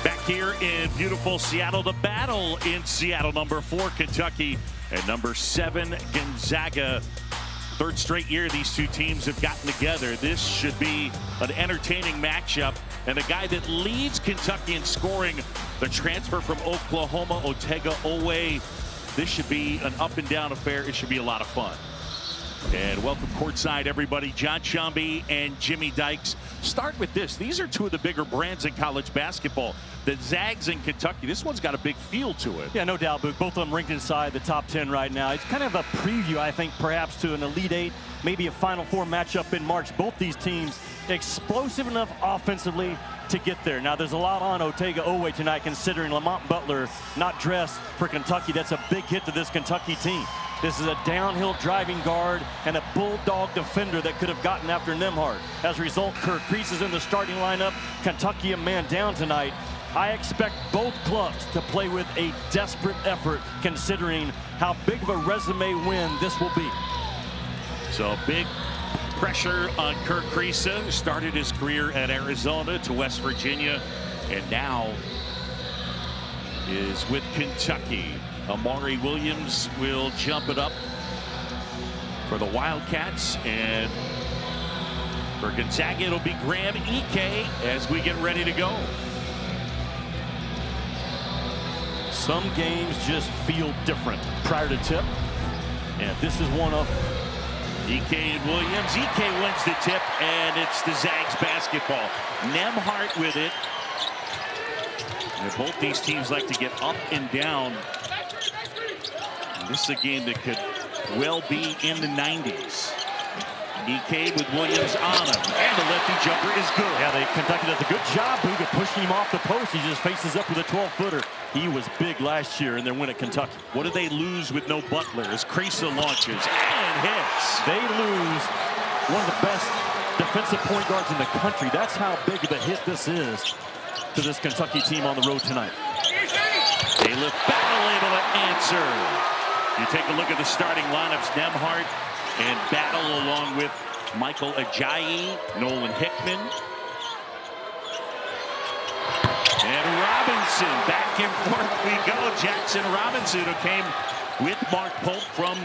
Back here in beautiful Seattle, the battle in Seattle, number 4 Kentucky and number 7 Gonzaga. Third straight year these two teams have gotten together. This should be an entertaining matchup. And the guy that leads Kentucky in scoring, the transfer from Oklahoma, Oweh. This should be an up and down affair. It should be a lot of fun. And welcome courtside, everybody. John Chambee and Jimmy Dykes. Start with this. These are two of the bigger brands in college basketball. The Zags in Kentucky. This one's got a big feel to it. Yeah, no doubt, Book. Both of them ranked inside the top 10 right now. It's kind of a preview, I think, perhaps to an Elite Eight, maybe a Final Four matchup in March. Both these teams explosive enough offensively to get there. Now, there's a lot on Oweh tonight, considering Butler not dressed for Kentucky. That's a big hit to this Kentucky team. This is a downhill driving guard and a bulldog defender that could have gotten after Nembhard. As a result, Kriisa is in the starting lineup. Kentucky a man down tonight. I expect both clubs to play with a desperate effort, considering how big of a resume win this will be. So big pressure on Kriisa, who started his career at Arizona to West Virginia and now is with Kentucky. Amari Williams will jump it up for the Wildcats, and for Gonzaga it'll be Graham Ike as we get ready to go. Some games just feel different prior to tip, and this is one of them. Ike and Williams. Ike wins the tip, and it's the Zags basketball. Nembhard with it. And both these teams like to get up and down. This is a game that could well be in the 90s. Ike with Williams on him, and the lefty jumper is good. Yeah, Kentucky does a good job, Boog, of pushing him off the post. He just faces up with a 12-footer. He was big last year in their win at Kentucky. What do they lose with no Butler as Kriisa launches and hits? They lose one of the best defensive point guards in the country. That's how big of a hit this is to this Kentucky team on the road tonight. Caleb Battle able to answer. You take a look at the starting lineups. Nembhard and Battle along with Michael Ajayi, Nolan Hickman. And Robinson, back and forth we go. Jackson Robinson, who came with Mark Pope from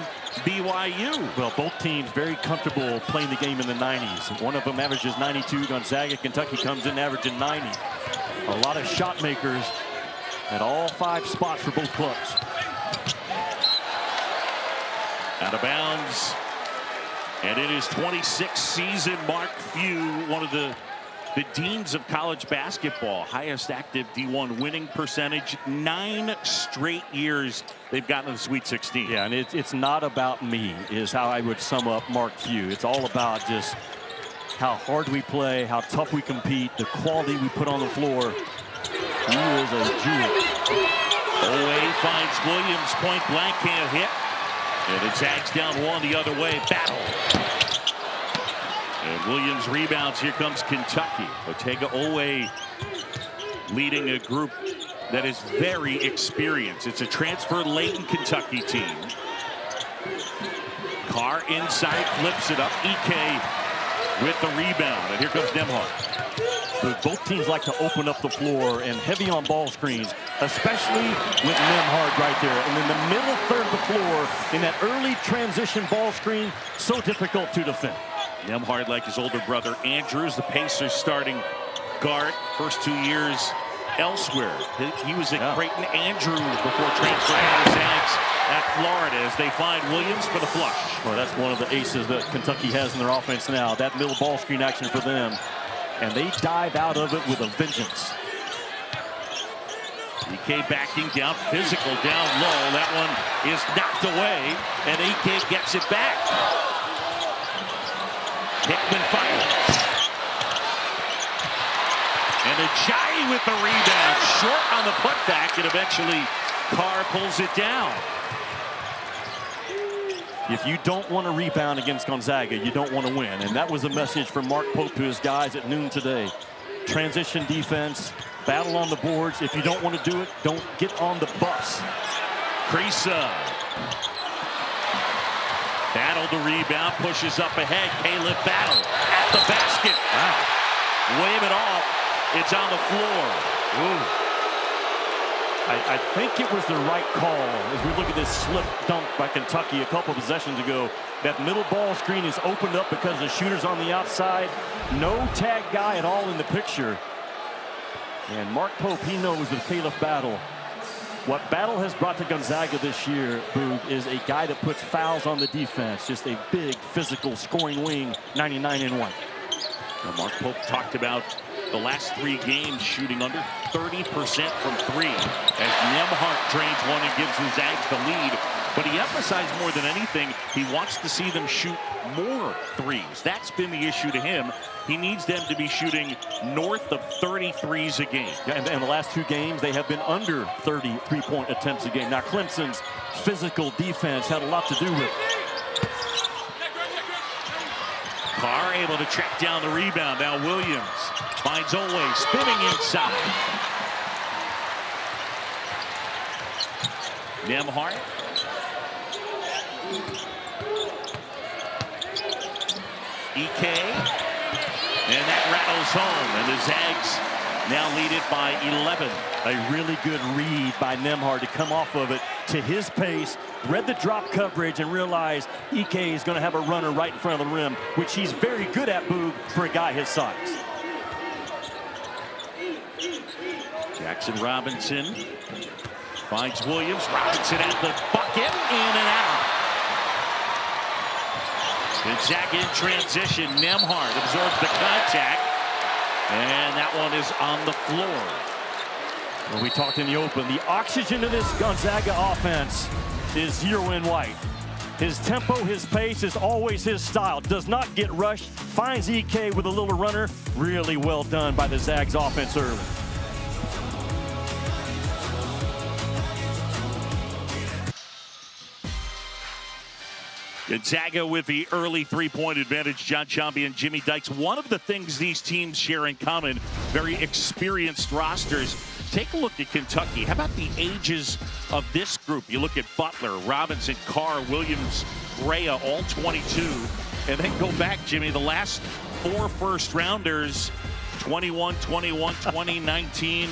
BYU. Well, both teams very comfortable playing the game in the 90s. One of them averages 92. Gonzaga, Kentucky comes in averaging 90. A lot of shot makers at all 5 spots for both clubs. Out of bounds. And in his 26th season, Mark Few, one of the deans of college basketball, highest active D1 winning percentage. 9 straight years they've gotten to the Sweet 16. Yeah, and it's not about me, is how I would sum up Mark Few. It's all about just how hard we play, how tough we compete, the quality we put on the floor. He is a jewel. Oweh finds Williams point blank, can't hit. And it Zags down 1 the other way. Battle. And Williams rebounds. Here comes Kentucky. Oweh leading a group that is very experienced. It's a transfer-laden Kentucky team. Carr inside, flips it up. Ike with the rebound. And here comes Nembhard. Both teams like to open up the floor and heavy on ball screens, especially with Nembhard right there. And in the middle third of the floor, in that early transition ball screen, so difficult to defend. Nembhard, like his older brother Andrews, the Pacers starting guard, first 2 years elsewhere. He was at Creighton Andrews before transferring to Zags at Florida as they find Williams for the flush. Well, that's one of the aces that Kentucky has in their offense now, that middle ball screen action for them. And they dive out of it with a vengeance. Ike backing down, physical down low. That one is knocked away, and Ike gets it back. Hickman fires. And Ajayi with the rebound. Short on the putback, and eventually Carr pulls it down. If you don't want to rebound against Gonzaga, you don't want to win. And that was a message from Mark Pope to his guys at noon today. Transition defense, battle on the boards. If you don't want to do it, don't get on the bus. Kriisa. Battle the rebound, pushes up ahead. Caleb Battle at the basket. Wow. Wave it off. It's on the floor. Ooh. I think it was the right call as we look at this slip dunk by Kentucky a couple of possessions ago. That middle ball screen is opened up because the shooter's on the outside. No tag guy at all in the picture. And Mark Pope, he knows with Caleb Battle. What Battle has brought to Gonzaga this year, Boog, is a guy that puts fouls on the defense. Just a big, physical, scoring wing, 99-1. Now Mark Pope talked about the last 3 games shooting under 30% from 3 as Nembhard drains one and gives the Zags the lead. But he emphasized more than anything, he wants to see them shoot more threes. That's been the issue to him. He needs them to be shooting north of 30 threes a game. Yeah, and the last 2 games, they have been under 30 three-point attempts a game. Now, Clemson's physical defense had a lot to do with it. Carr able to track down the rebound. Now Williams finds Oweh spinning inside. Nembhard. EK. And that rattles home. And the Zags now lead it by 11. A really good read by Nembhard to come off of it to his pace, read the drop coverage, and realized EK is going to have a runner right in front of the rim, which he's very good at, Boog, for a guy his size. Jackson Robinson finds Williams. Robinson at the bucket, in and out. Gonzaga in transition. Nembhard absorbs the contact, and that one is on the floor. Well, we talked in the open. The oxygen of this Gonzaga offense is Zero in White. His tempo, his pace is always his style. Does not get rushed. Finds EK with a little runner. Really well done by the Zags offense early. Gonzaga with the early 3-point advantage. John Chambie and Jimmy Dykes. One of the things these teams share in common, very experienced rosters. Take a look at Kentucky. How about the ages of this group? You look at Butler, Robinson, Carr, Williams, Brea, all 22. And then go back, Jimmy, the last 4 first-rounders, 21, 21, 20, 19.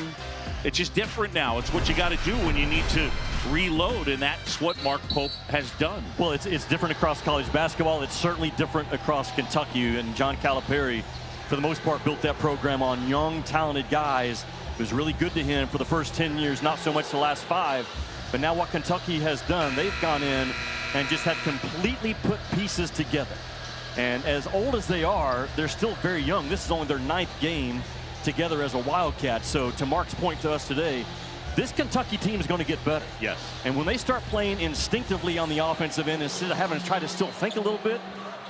It's just different now. It's what you got to do when you need to reload, and that's what Mark Pope has done. Well, it's different across college basketball. It's certainly different across Kentucky. And John Calipari, for the most part, built that program on young, talented guys. It was really good to him for the first 10 years, not so much the last 5. But now what Kentucky has done, they've gone in and just had completely put pieces together. And as old as they are, they're still very young. This is only their 9th game together as a Wildcat. So to Mark's point to us today, this Kentucky team is going to get better. Yes. And when they start playing instinctively on the offensive end instead of having to try to still think a little bit,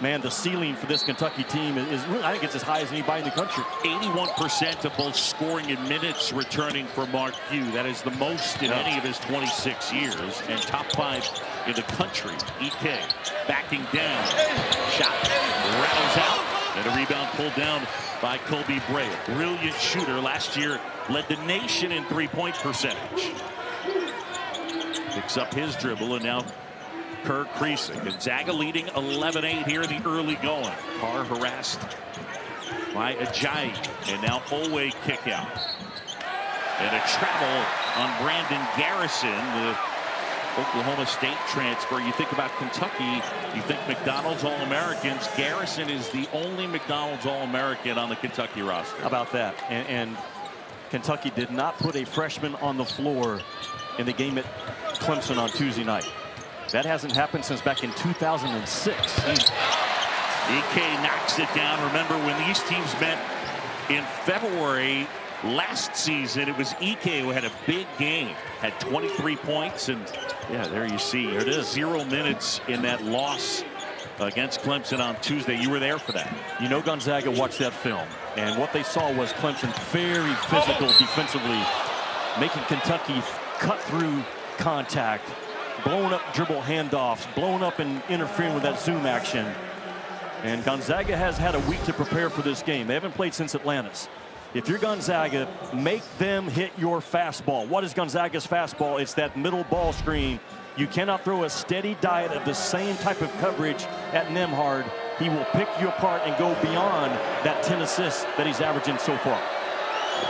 man, the ceiling for this Kentucky team is really, I think it's as high as anybody in the country. 81% of both scoring and minutes returning for Mark Few. That is the most in any of his 26 years. And top 5 in the country. EK backing down. Shot rattles out. And a rebound pulled down by Colby Brea. Brilliant shooter. Last year led the nation in 3-point percentage. Picks up his dribble, and now Kriisa. Gonzaga leading 11-8 here in the early going. Carr harassed by Ajayi. And now Oweh kick out. And a travel on Brandon Garrison, the Oklahoma State transfer. You think about Kentucky, you think McDonald's All-Americans. Garrison is the only McDonald's All-American on the Kentucky roster. How about that? And Kentucky did not put a freshman on the floor in the game at Clemson on Tuesday night. That hasn't happened since back in 2006. EK knocks it down. Remember when these teams met in February last season, it was EK who had a big game, had 23 points, and yeah, there you see, there it is, 0 minutes in that loss against Clemson on Tuesday. You were there for that. You know, Gonzaga watched that film, and what they saw was Clemson very physical defensively, making Kentucky cut through contact, blowing up dribble handoffs, blowing up and interfering with that zoom action. And Gonzaga has had a week to prepare for this game. They haven't played since Atlantis. If you're Gonzaga, make them hit your fastball. What is Gonzaga's fastball? It's that middle ball screen. You cannot throw a steady diet of the same type of coverage at Nembhard. He will pick you apart and go beyond that 10 assists that he's averaging so far.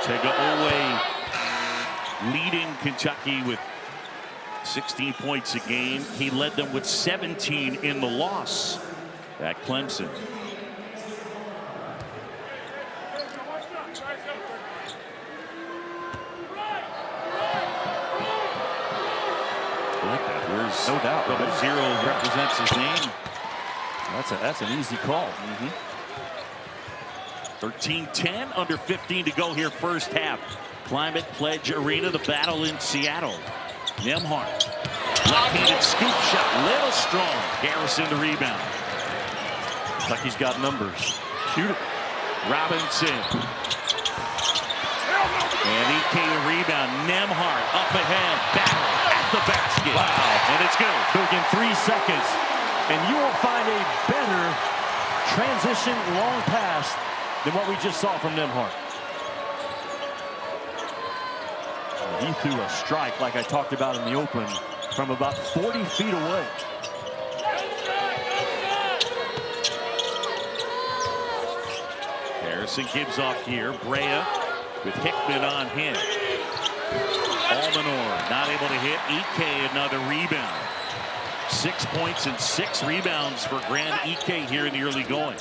Oweh leading Kentucky with 16 points a game. He led them with 17 in the loss at Clemson. No doubt. Double zero represents his name. That's an easy call. 13-10, under 15 to go here first half. Climate Pledge Arena, the battle in Seattle. Nembhard, left-handed scoop shot, little strong. Garrison the rebound. Kentucky's got numbers. Shoot it. Robinson. And EK the rebound. Nembhard up ahead, battle at the basket. Wow. And it's good. Book in 3 seconds. And you won't find a better transition long pass than what we just saw from Nembhard. He threw a strike like I talked about in the open from about 40 feet away. Garrison gives off here. Brea with Hickman on him. Almonor not able to hit. EK another rebound. 6 points and 6 rebounds for Grand EK here in the early going.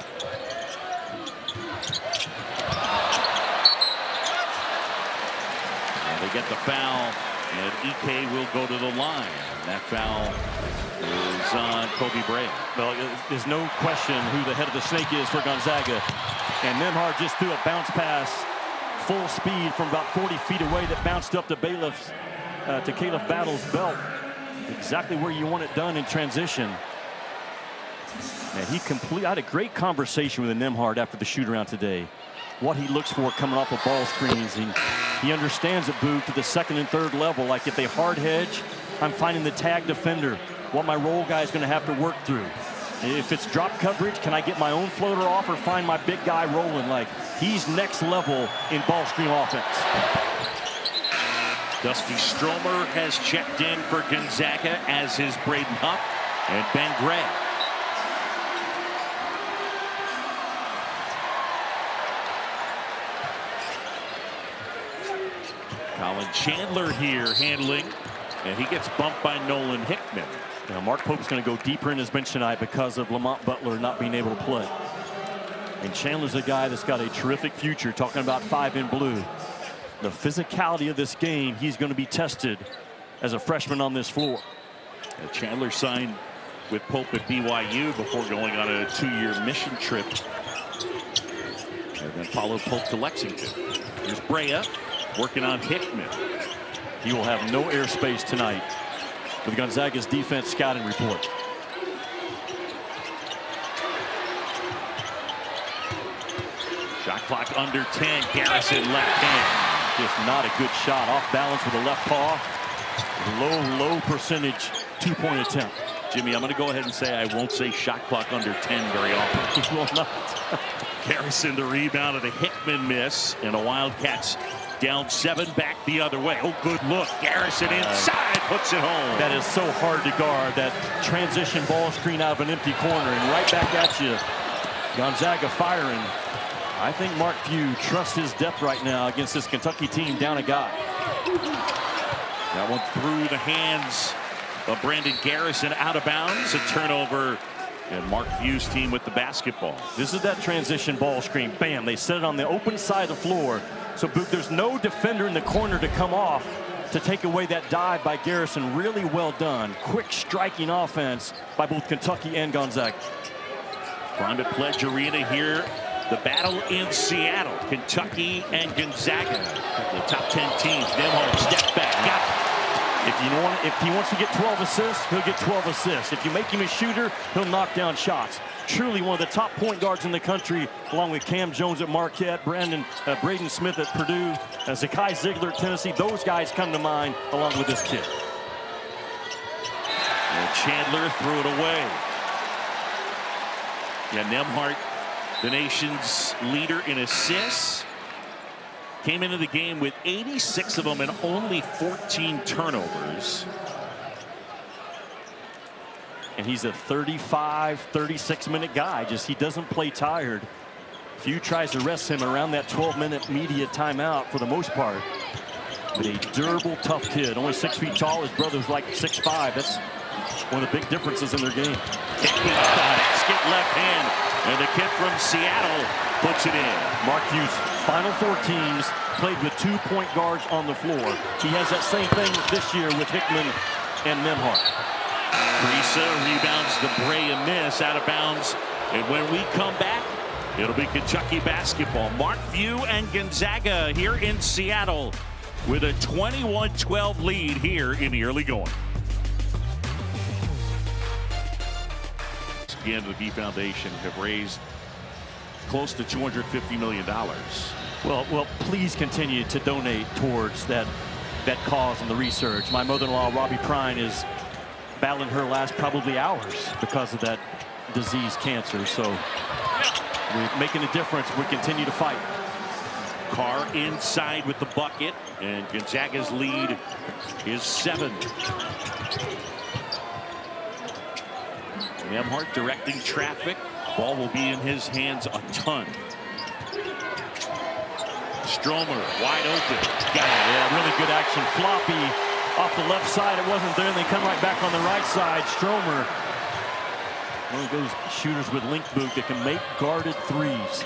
And they get the foul, and EK will go to the line. And that foul is on Kobe Brea. Well, there's no question who the head of the snake is for Gonzaga. And Nembhard just threw a bounce pass full speed from about 40 feet away that bounced up to Caleb Battle's belt. Exactly where you want it done in transition. And I had a great conversation with Nembhard after the shoot around today. What he looks for coming off of ball screens. He understands it, Boog, to the second and third level. Like if they hard hedge, I'm finding the tag defender, what my roll guy is going to have to work through. If it's drop coverage, can I get my own floater off or find my big guy rolling? Like he's next level in ball screen offense. Dusty Stromer has checked in for Gonzaga, as is Braden Huff and Ben Gray. Colin Chandler here handling, and he gets bumped by Nolan Hickman. Now Mark Pope's going to go deeper in his bench tonight because of Lamont Butler not being able to play. And Chandler's a guy that's got a terrific future, talking about 5 in blue. The physicality of this game, he's going to be tested as a freshman on this floor. Chandler signed with Pope at BYU before going on a 2-year mission trip. And then followed Pope to Lexington. Here's Brea working on Hickman. He will have no airspace tonight with Gonzaga's defense scouting report. Shot clock under 10. Garrison left hand. Just not a good shot. Off balance with the left paw. Low percentage 2-point attempt. Jimmy, I'm going to go ahead and say I won't say shot clock under 10 very often. He will not. Garrison the rebound of a Hickman miss, and the Wildcats down 7 back the other way. Oh, good look. Garrison inside, puts it home. That is so hard to guard, that transition ball screen out of an empty corner, and right back at you. Gonzaga firing. I think Mark Few trusts his depth right now against this Kentucky team down a guy. That one through the hands of Brandon Garrison, out of bounds. A turnover, and Mark Few's team with the basketball. This is that transition ball screen. Bam, they set it on the open side of the floor. So Book, there's no defender in the corner to come off to take away that dive by Garrison. Really well done. Quick striking offense by both Kentucky and Gonzaga. Climate Pledge Arena here. The battle in Seattle. Kentucky and Gonzaga, the top 10 teams. Nembhard step back. Got it. If he wants to get 12 assists, he'll get 12 assists. If you make him a shooter, he'll knock down shots. Truly one of the top point guards in the country, along with Cam Jones at Marquette, Braden Smith at Purdue, Zakai Ziegler at Tennessee. Those guys come to mind along with this kid. And Chandler threw it away. Yeah, Nembhard, the nation's leader in assists, came into the game with 86 of them and only 14 turnovers. And he's a 35, 36-minute guy. He doesn't play tired. Few tries to rest him around that 12-minute media timeout for the most part. but a durable, tough kid. Only 6 feet tall. His brother's like 6'5". That's one of the big differences in their game. Basket left hand, and the kid from Seattle puts it in. Mark Hughes, Final Four teams, played with 2 point guards on the floor. He has that same thing this year with Hickman and Nembhard. Kriisa rebounds the Brea miss out of bounds. And when we come back, it'll be Kentucky basketball. Mark Few and Gonzaga here in Seattle with a 21-12 lead here in the early going. Again, the B Foundation have raised close to $250 million. Well, please continue to donate towards that cause and the research. My mother-in-law, Robbie Prine, is battling her last probably hours because of that disease, cancer. So we're making a difference. We continue to fight. Carr inside with the bucket, and Gonzaga's lead is 7. Nembhard directing traffic. Ball will be in his hands a ton. Stromer wide open. Got it. Yeah, really good action. Floppy off the left side. It wasn't there. And they come right back on the right side. Stromer, one of those shooters with link boot that can make guarded threes.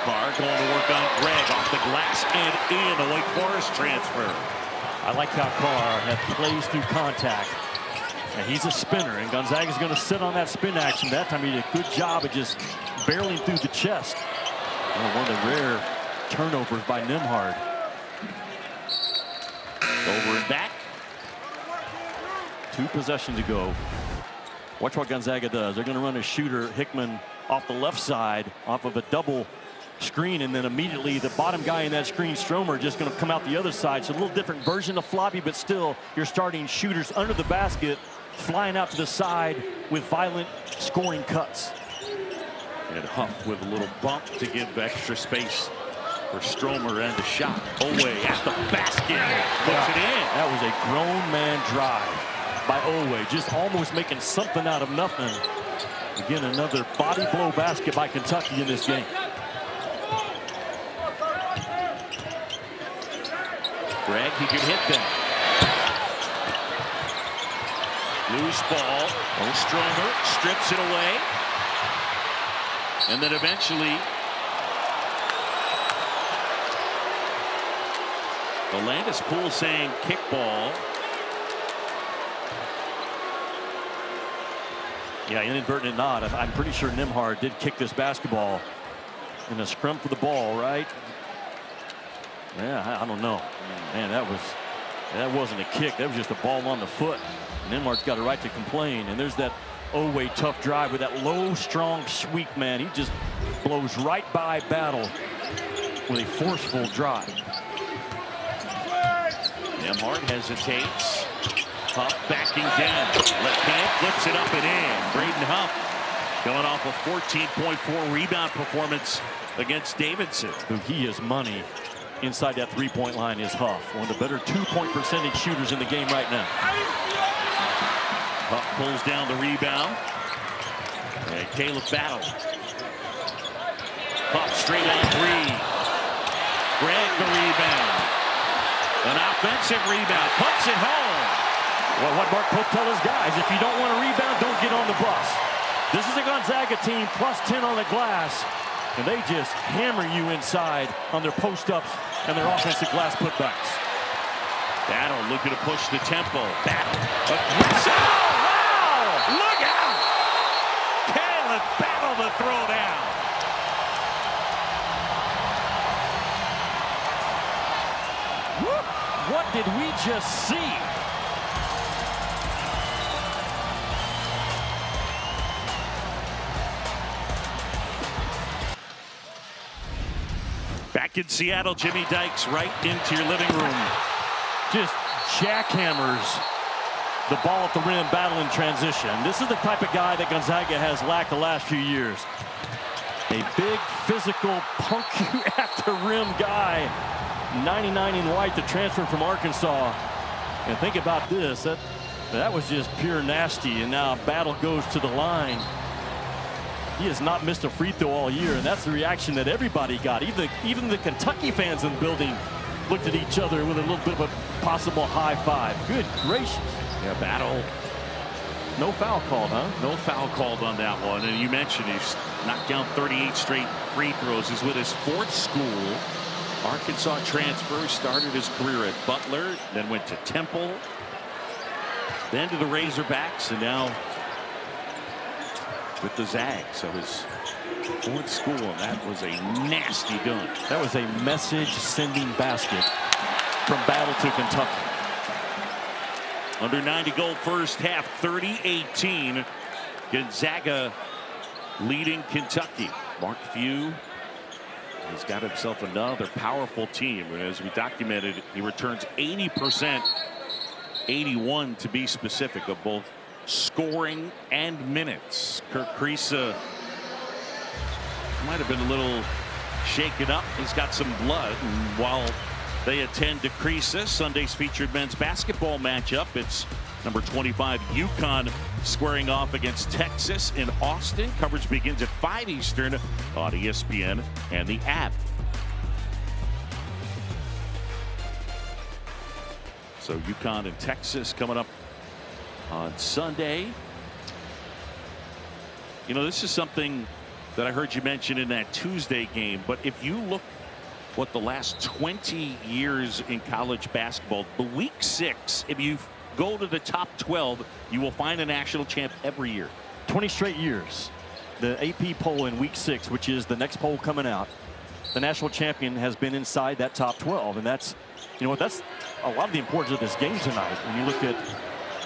Carr going to work on Greg off the glass and in. A Wake Forest transfer. I like how Carr plays through contact. And he's a spinner, and Gonzaga's going to sit on that spin action. That time he did a good job of just barreling through the chest. One of the rare turnovers by Nembhard. Over and back. 2 possessions to go. Watch what Gonzaga does. They're going to run a shooter, Hickman, off the left side, off of a double screen, and then immediately the bottom guy in that screen, Stromer, just going to come out the other side. So a little different version of Floppy, but still you're starting shooters under the basket, flying out to the side with violent scoring cuts. And Huff with a little bump to give extra space for Stromer and the shot. Oweh at the basket, puts it in. That was a grown man drive by Oweh, just almost making something out of nothing. Again, another body blow basket by Kentucky in this game. Greg, he can hit them. Loose ball. Stromer strips it away. And then eventually the Landis Pool saying kickball. Yeah, inadvertent nod. I'm pretty sure Nembhard did kick this basketball in a scrum for the ball, right? Yeah, I don't know. Man, that wasn't a kick. That was just a ball on the foot. Nembhard's got a right to complain. And there's that Oweh tough drive with that low, strong sweep, man. He just blows right by Battle with a forceful drive. Nembhard hesitates. Huff backing down. Left hand flips it up and in. Braden Huff going off a 14.4 rebound performance against Davidson. He is money inside that three-point line is Huff. One of the better 2-point percentage shooters in the game right now. Huff pulls down the rebound. And Caleb Battle. Huff straight on 3. Greg the rebound. An offensive rebound. Puts it home. Well, what Mark Pope tells his guys, if you don't want to rebound, don't get on the bus. This is a Gonzaga team plus 10 on the glass, and they just hammer you inside on their post-ups and their offensive glass putbacks. Battle looking to push the tempo. Battle. Wow! Look out! Caleb Battle to throw down. What did we just see? Back in Seattle, Jimmy Dykes right into your living room. Just jackhammers the ball at the rim, battle in transition. This is the type of guy that Gonzaga has lacked the last few years. A big, physical, punk you at the rim guy. 99 in white, the transfer from Arkansas. And think about this. That was just pure nasty. And now Battle goes to the line. He has not missed a free throw all year, and that's the reaction that everybody got. Even the Kentucky fans in the building looked at each other with a little bit of a possible high five. Good gracious. Yeah, battle. No foul called, huh? No foul called on that one. And you mentioned he's knocked down 38 straight free throws. He's with his fourth school. Arkansas transfer, started his career at Butler, then went to Temple, then to the Razorbacks, and now with the Zags. So his fourth school, and that was a nasty dunk. That was a message-sending basket from Battle to Kentucky. Under 90 goal first half, 30-18. Gonzaga leading Kentucky. Mark Few has got himself another powerful team. And as we documented, he returns 80%, 81 to be specific, of both scoring and minutes. Kriisa might have been a little shaken up. He's got some blood. And while they attend to Kriisa, Sunday's featured men's basketball matchup, it's number 25 UConn squaring off against Texas in Austin. Coverage begins at 5 Eastern on ESPN and the app. So UConn and Texas coming up on Sunday. You know, this is something that I heard you mention in that Tuesday game, but if you look what the last 20 years in college basketball, the week 6, if you go to the top 12, you will find a national champ every year. 20 straight years. The AP poll in week 6, which is the next poll coming out, the national champion has been inside that top 12. And that's, you know what, that's a lot of the importance of this game tonight. When you look at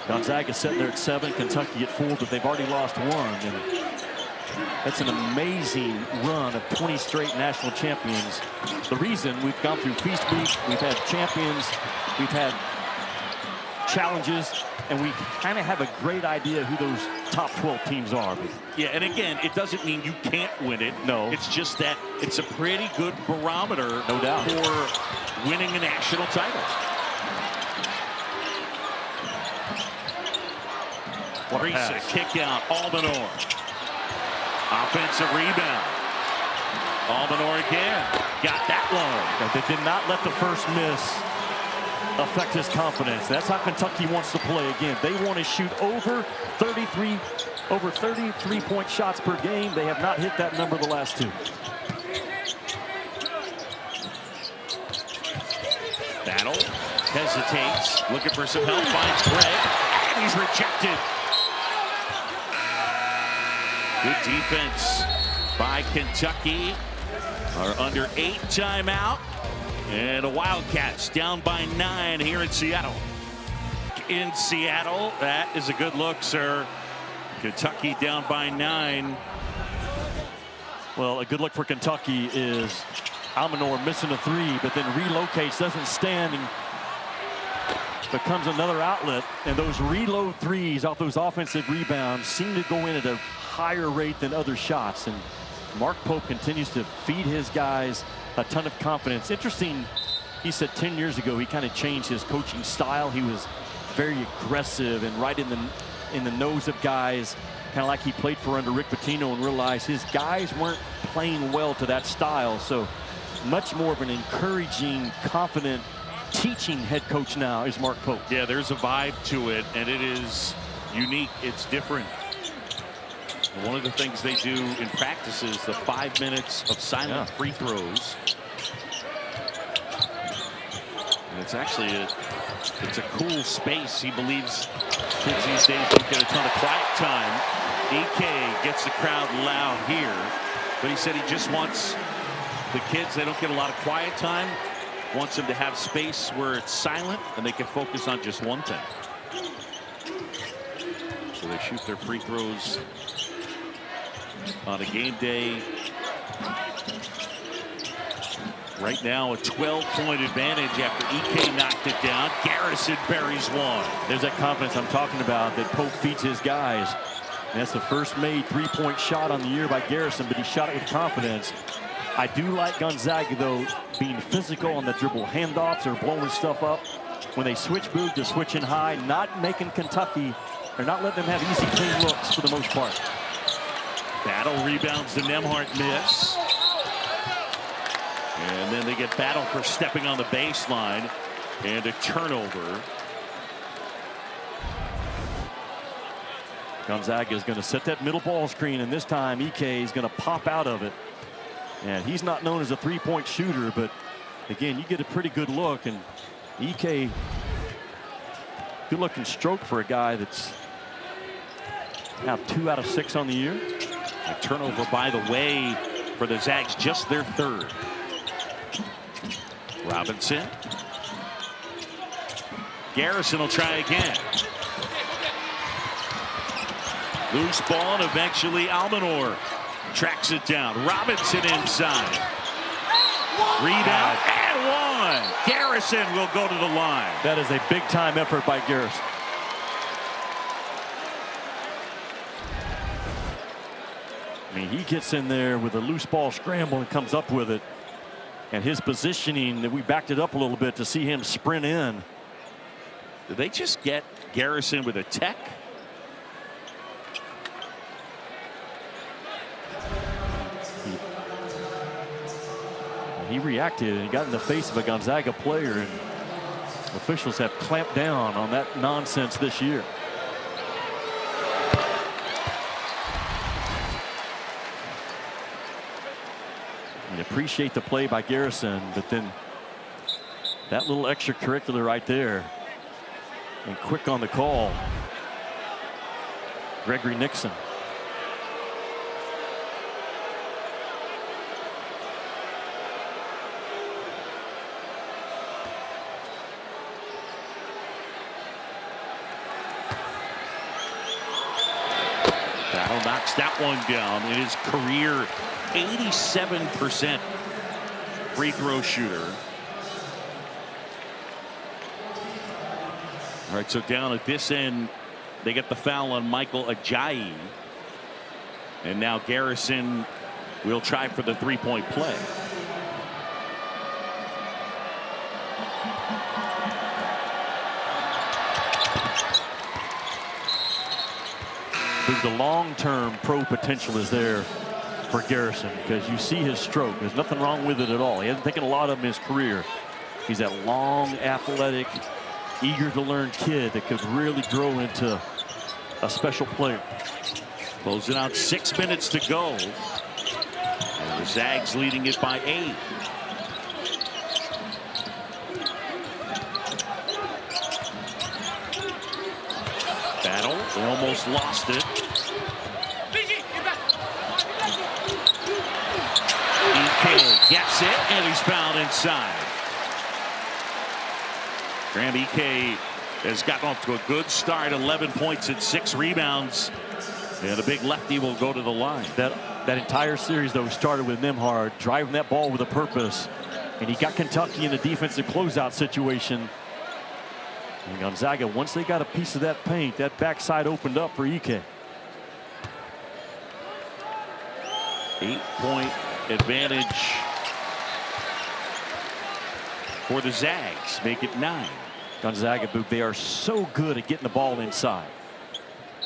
Gonzaga sitting there at 7, Kentucky at 4, but they've already lost 1. And that's an amazing run of 20 straight national champions. The reason we've gone through Feast Week, we've had champions, we've had challenges, and we kind of have a great idea who those top 12 teams are. Yeah, and again, it doesn't mean you can't win it. No. It's just that it's a pretty good barometer, no doubt, for winning a national title. Kriisa kick out, Almonor. Offensive rebound. Almonor again. Got that one. They did not let the first miss affect his confidence. That's how Kentucky wants to play again. They want to shoot over 33-point shots per game. They have not hit that number the last 2. Battle. Hesitates. Looking for some help. Finds Brea. And he's rejected. Good defense by Kentucky. Are under 8 timeout. And the Wildcats down by 9 here in Seattle. In Seattle, that is a good look, sir. Kentucky down by 9. Well, a good look for Kentucky is Almonor missing a 3, but then relocates, doesn't stand, and becomes another outlet. And those reload threes off those offensive rebounds seem to go in at a higher rate than other shots. And Mark Pope continues to feed his guys a ton of confidence. Interesting, he said 10 years ago he kind of changed his coaching style. He was very aggressive and right in the nose of guys, kind of like he played for under Rick Pitino, and realized his guys weren't playing well to that style. So much more of an encouraging, confident, teaching head coach now is Mark Pope. Yeah, there's a vibe to it, and it is unique. It's different. One of the things they do in practice is the 5 minutes of silent free throws. And it's actually it's a cool space. He believes kids these days don't get a ton of quiet time. EK gets the crowd loud here, but he said he just wants the kids, they don't get a lot of quiet time, wants them to have space where it's silent and they can focus on just one thing. So they shoot their free throws on a game day. Right now, a 12-point advantage after EK knocked it down. Garrison buries one. There's that confidence I'm talking about that Pope feeds his guys. And that's the first made 3-point shot on the year by Garrison, but he shot it with confidence. I do like Gonzaga, though, being physical on the dribble handoffs. They're blowing stuff up. When they switch move, they're switching high, not making Kentucky, or not letting them have easy, clean looks for the most part. Battle rebounds the Nembhard miss. And then they get Battle for stepping on the baseline. And a turnover. Gonzaga is going to set that middle ball screen, and this time Ike is going to pop out of it. And he's not known as a three-point shooter, but again, you get a pretty good look. And Ike, good-looking stroke for a guy that's now 2 out of 6 on the year. A turnover, by the way, for the Zags, just their third. Robinson. Garrison will try again. Loose ball, and eventually Almonor tracks it down. Robinson inside. Rebound and one. Garrison will go to the line. That is a big-time effort by Garrison. I mean, he gets in there with a loose ball scramble and comes up with it. And his positioning, we backed it up a little bit to see him sprint in. Did they just get Garrison with a tech? He reacted and he got in the face of a Gonzaga player, and officials have clamped down on that nonsense this year. I appreciate the play by Garrison, but then that little extracurricular right there, and quick on the call. Gregory Nixon. Battle knocks that one down. In his career, 87% free throw shooter. All right, so down at this end, they get the foul on Michael Ajayi. And now Garrison will try for the three-point play. The long-term pro potential is there for Garrison, because you see his stroke. There's nothing wrong with it at all. He hasn't taken a lot of in his career. He's that long, athletic, eager to learn kid that could really grow into a special player. Closing out 6 minutes to go. And the Zags leading it by 8. Battle, they almost lost it. Ike gets it, and he's fouled inside. Graham Ike has gotten off to a good start. 11 points and 6 rebounds. And a big lefty will go to the line. That entire series, though, started with Nembhard driving that ball with a purpose. And he got Kentucky in a defensive closeout situation. And Gonzaga, once they got a piece of that paint, that backside opened up for Ike. 8-point advantage for the Zags. Make it 9. Gonzaga, Boog, they are so good at getting the ball inside.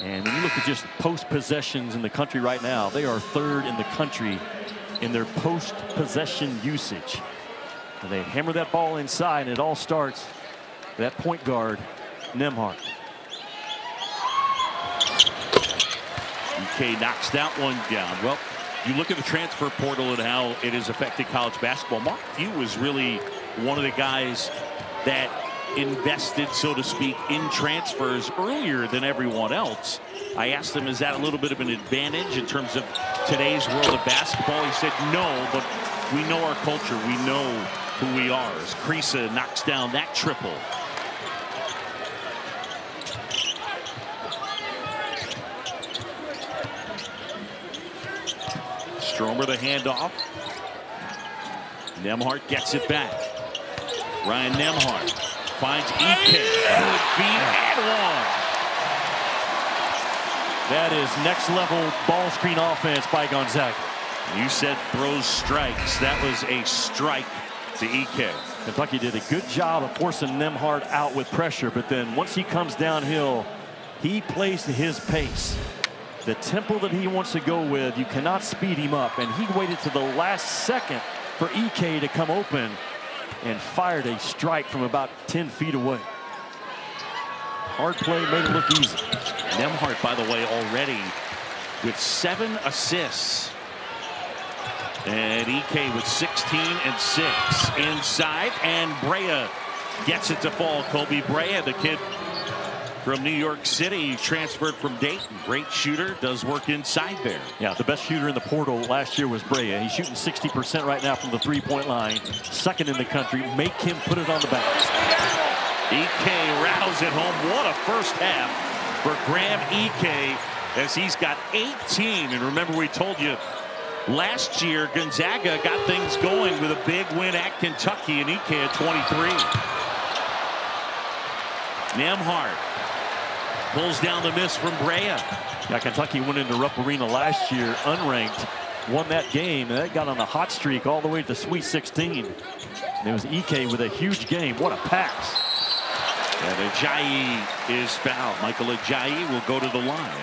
And when you look at just post possessions in the country right now, they are 3rd in the country in their post possession usage. And they hammer that ball inside, and it all starts with that point guard, Nembhard. Ike knocks that one down. Well, you look at the transfer portal and how it has affected college basketball. Mark Few was really one of the guys that invested, so to speak, in transfers earlier than everyone else. I asked him, is that a little bit of an advantage in terms of today's world of basketball? He said no, but we know our culture. We know who we are. As Kriisa knocks down that triple. Stromer the handoff. Nembhard gets it back. Ryan Nembhard finds Ike. Good feet and one. That is next level ball screen offense by Gonzaga. You said throws strikes. That was a strike to Ike. Kentucky did a good job of forcing Nembhard out with pressure, but then once he comes downhill, he plays to his pace. the tempo that he wants to go with, you cannot speed him up. And he waited to the last second for EK to come open and fired a strike from about 10 feet away. Hard play, made it look easy. Nembhard, by the way, already with 7 assists. And EK with 16 and 6 inside, and Brea gets it to fall. Kobe Brea, the kid from New York City, transferred from Dayton. Great shooter, does work inside there. Yeah, the best shooter in the portal last year was Brea. He's shooting 60% right now from the three-point line. Second in the country. Make him put it on the bounce. EK rattles it home. What a first half for Graham EK, as he's got 18. And remember, we told you last year Gonzaga got things going with a big win at Kentucky, and EK at 23. Nembhard pulls down the miss from Brea. Yeah, Kentucky went into Rupp Arena last year unranked, won that game, and that got on a hot streak all the way to the Sweet 16. And it was EK with a huge game. What a pass. And Ajayi is fouled. Michael Ajayi will go to the line.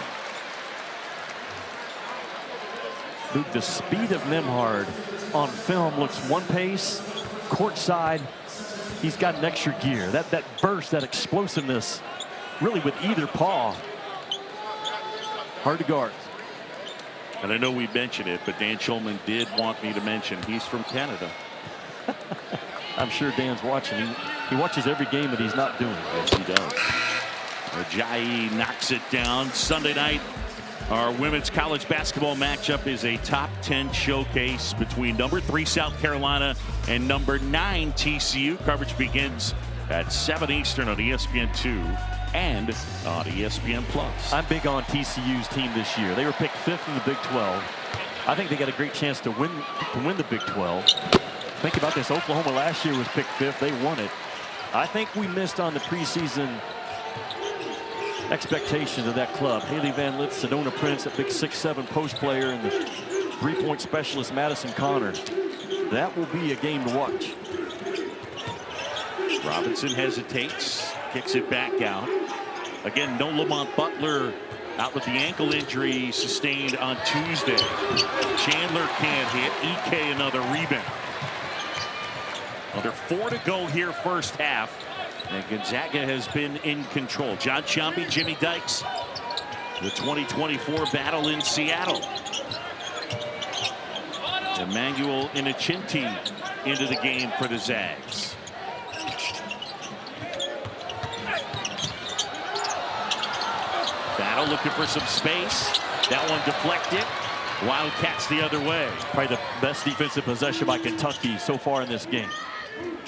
Luke, the speed of Nembhard on film looks one pace. Courtside, he's got an extra gear. That burst, that explosiveness, really with either paw. Hard to guard. And I know we mentioned it, but Dan Schulman did want me to mention he's from Canada. I'm sure Dan's watching. He watches every game that he's not doing. Yes, he does. Ajayi knocks it down. Sunday night, our women's college basketball matchup is a top 10 showcase between number 3 South Carolina and number 9 TCU. Coverage begins at 7 Eastern on ESPN2 and on ESPN+. I'm big on TCU's team this year. They were picked 5th in the Big 12. I think they got a great chance to win the Big 12. Think about this. Oklahoma last year was picked 5th. They won it. I think we missed on the preseason expectations of that club. Haley Van Lith, Sedona Prince, a big 6'7" post player, and the three-point specialist Madison Connor. That will be a game to watch. Robinson hesitates, kicks it back out. Again, no Lamont Butler out with the ankle injury sustained on Tuesday. Chandler can't hit. EK another rebound. Under 4 to go here first half. And Gonzaga has been in control. John Sciambi, Jimmy Dykes. The 2024 battle in Seattle. Emmanuel Inocenti into the game for the Zags. Battle looking for some space. That one deflected. Wildcats the other way. Probably the best defensive possession by Kentucky so far in this game.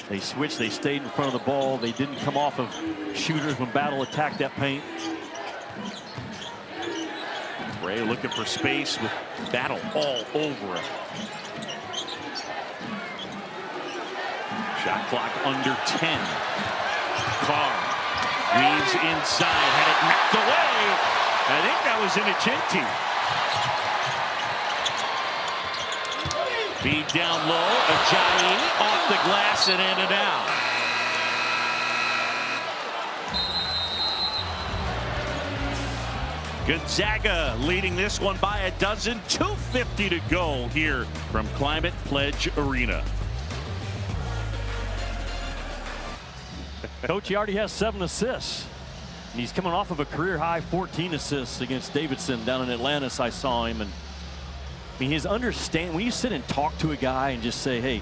They switched, they stayed in front of the ball. They didn't come off of shooters when Battle attacked that paint. Brea looking for space with Battle all over it. Shot clock under 10. Carr weaves inside, had it knocked away. I think that was Inocenti. Feed down low, Ajayi off the glass and in and out. Gonzaga leading this one by a dozen. 2:50 to go here from Climate Pledge Arena. Coach, he already has 7 assists. And he's coming off of a career high 14 assists against Davidson down in Atlantis. I saw him, and I mean, his understanding, when you sit and talk to a guy and just say, hey,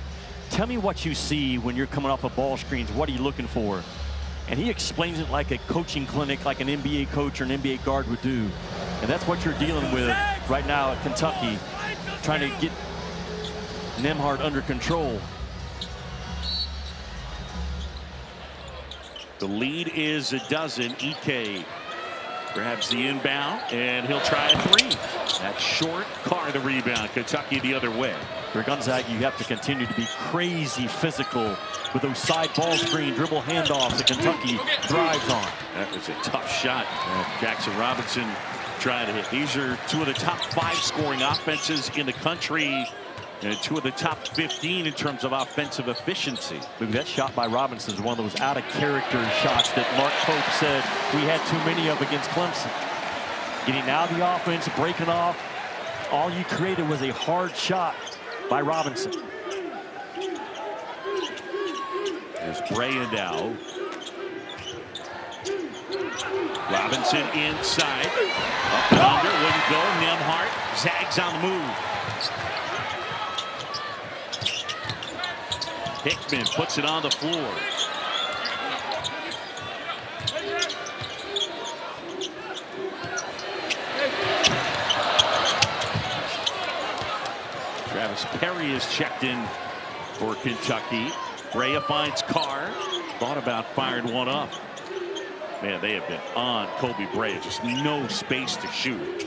tell me what you see when you're coming off of ball screens, what are you looking for? And he explains it like a coaching clinic, like an NBA coach or an NBA guard would do. And that's what you're dealing with right now at Kentucky, trying to get Nembhard under control. The lead is a dozen. EK grabs the inbound, and he'll try a 3. That's short. Carr the rebound. Kentucky the other way. For Gonzaga, you have to continue to be crazy physical with those side ball screen dribble handoffs that Kentucky thrives on. That was a tough shot. Jackson Robinson tried to hit. These are 2 of the top 5 scoring offenses in the country, and 2 of the top 15 in terms of offensive efficiency. Look, that shot by Robinson is one of those out of character shots that Mark Pope said we had too many of against Clemson. Getting out of the offense, breaking off. All you created was a hard shot by Robinson. There's Brea now. Robinson inside. Up and under, wouldn't go. Nembhard. Zags on the move. Hickman puts it on the floor. Travis Perry is checked in for Kentucky. Brea finds Carr. Thought about firing one up. Man, they have been on Kobe Brea. Just no space to shoot.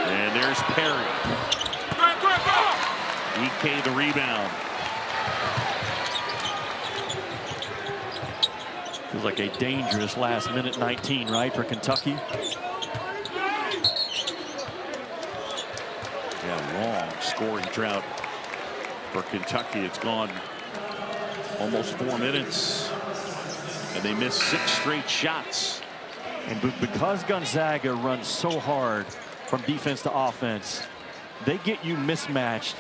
And there's Perry. EK the rebound. Feels like a dangerous last minute 19, right, for Kentucky? Yeah, long scoring drought for Kentucky. It's gone almost 4 minutes, and they missed 6 straight shots. And because Gonzaga runs so hard from defense to offense, they get you mismatched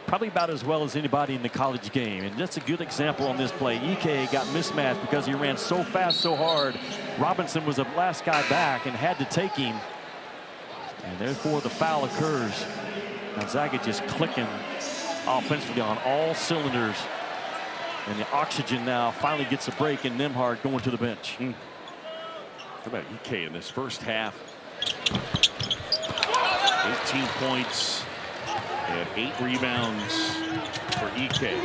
probably about as well as anybody in the college game. And that's a good example on this play. EK got mismatched because he ran so fast, so hard. Robinson was the last guy back and had to take him. And therefore the foul occurs. Gonzaga just clicking offensively on all cylinders. And the oxygen now finally gets a break, and Nembhard going to the bench. How about EK in this first half? 18 points and 8 rebounds for EK.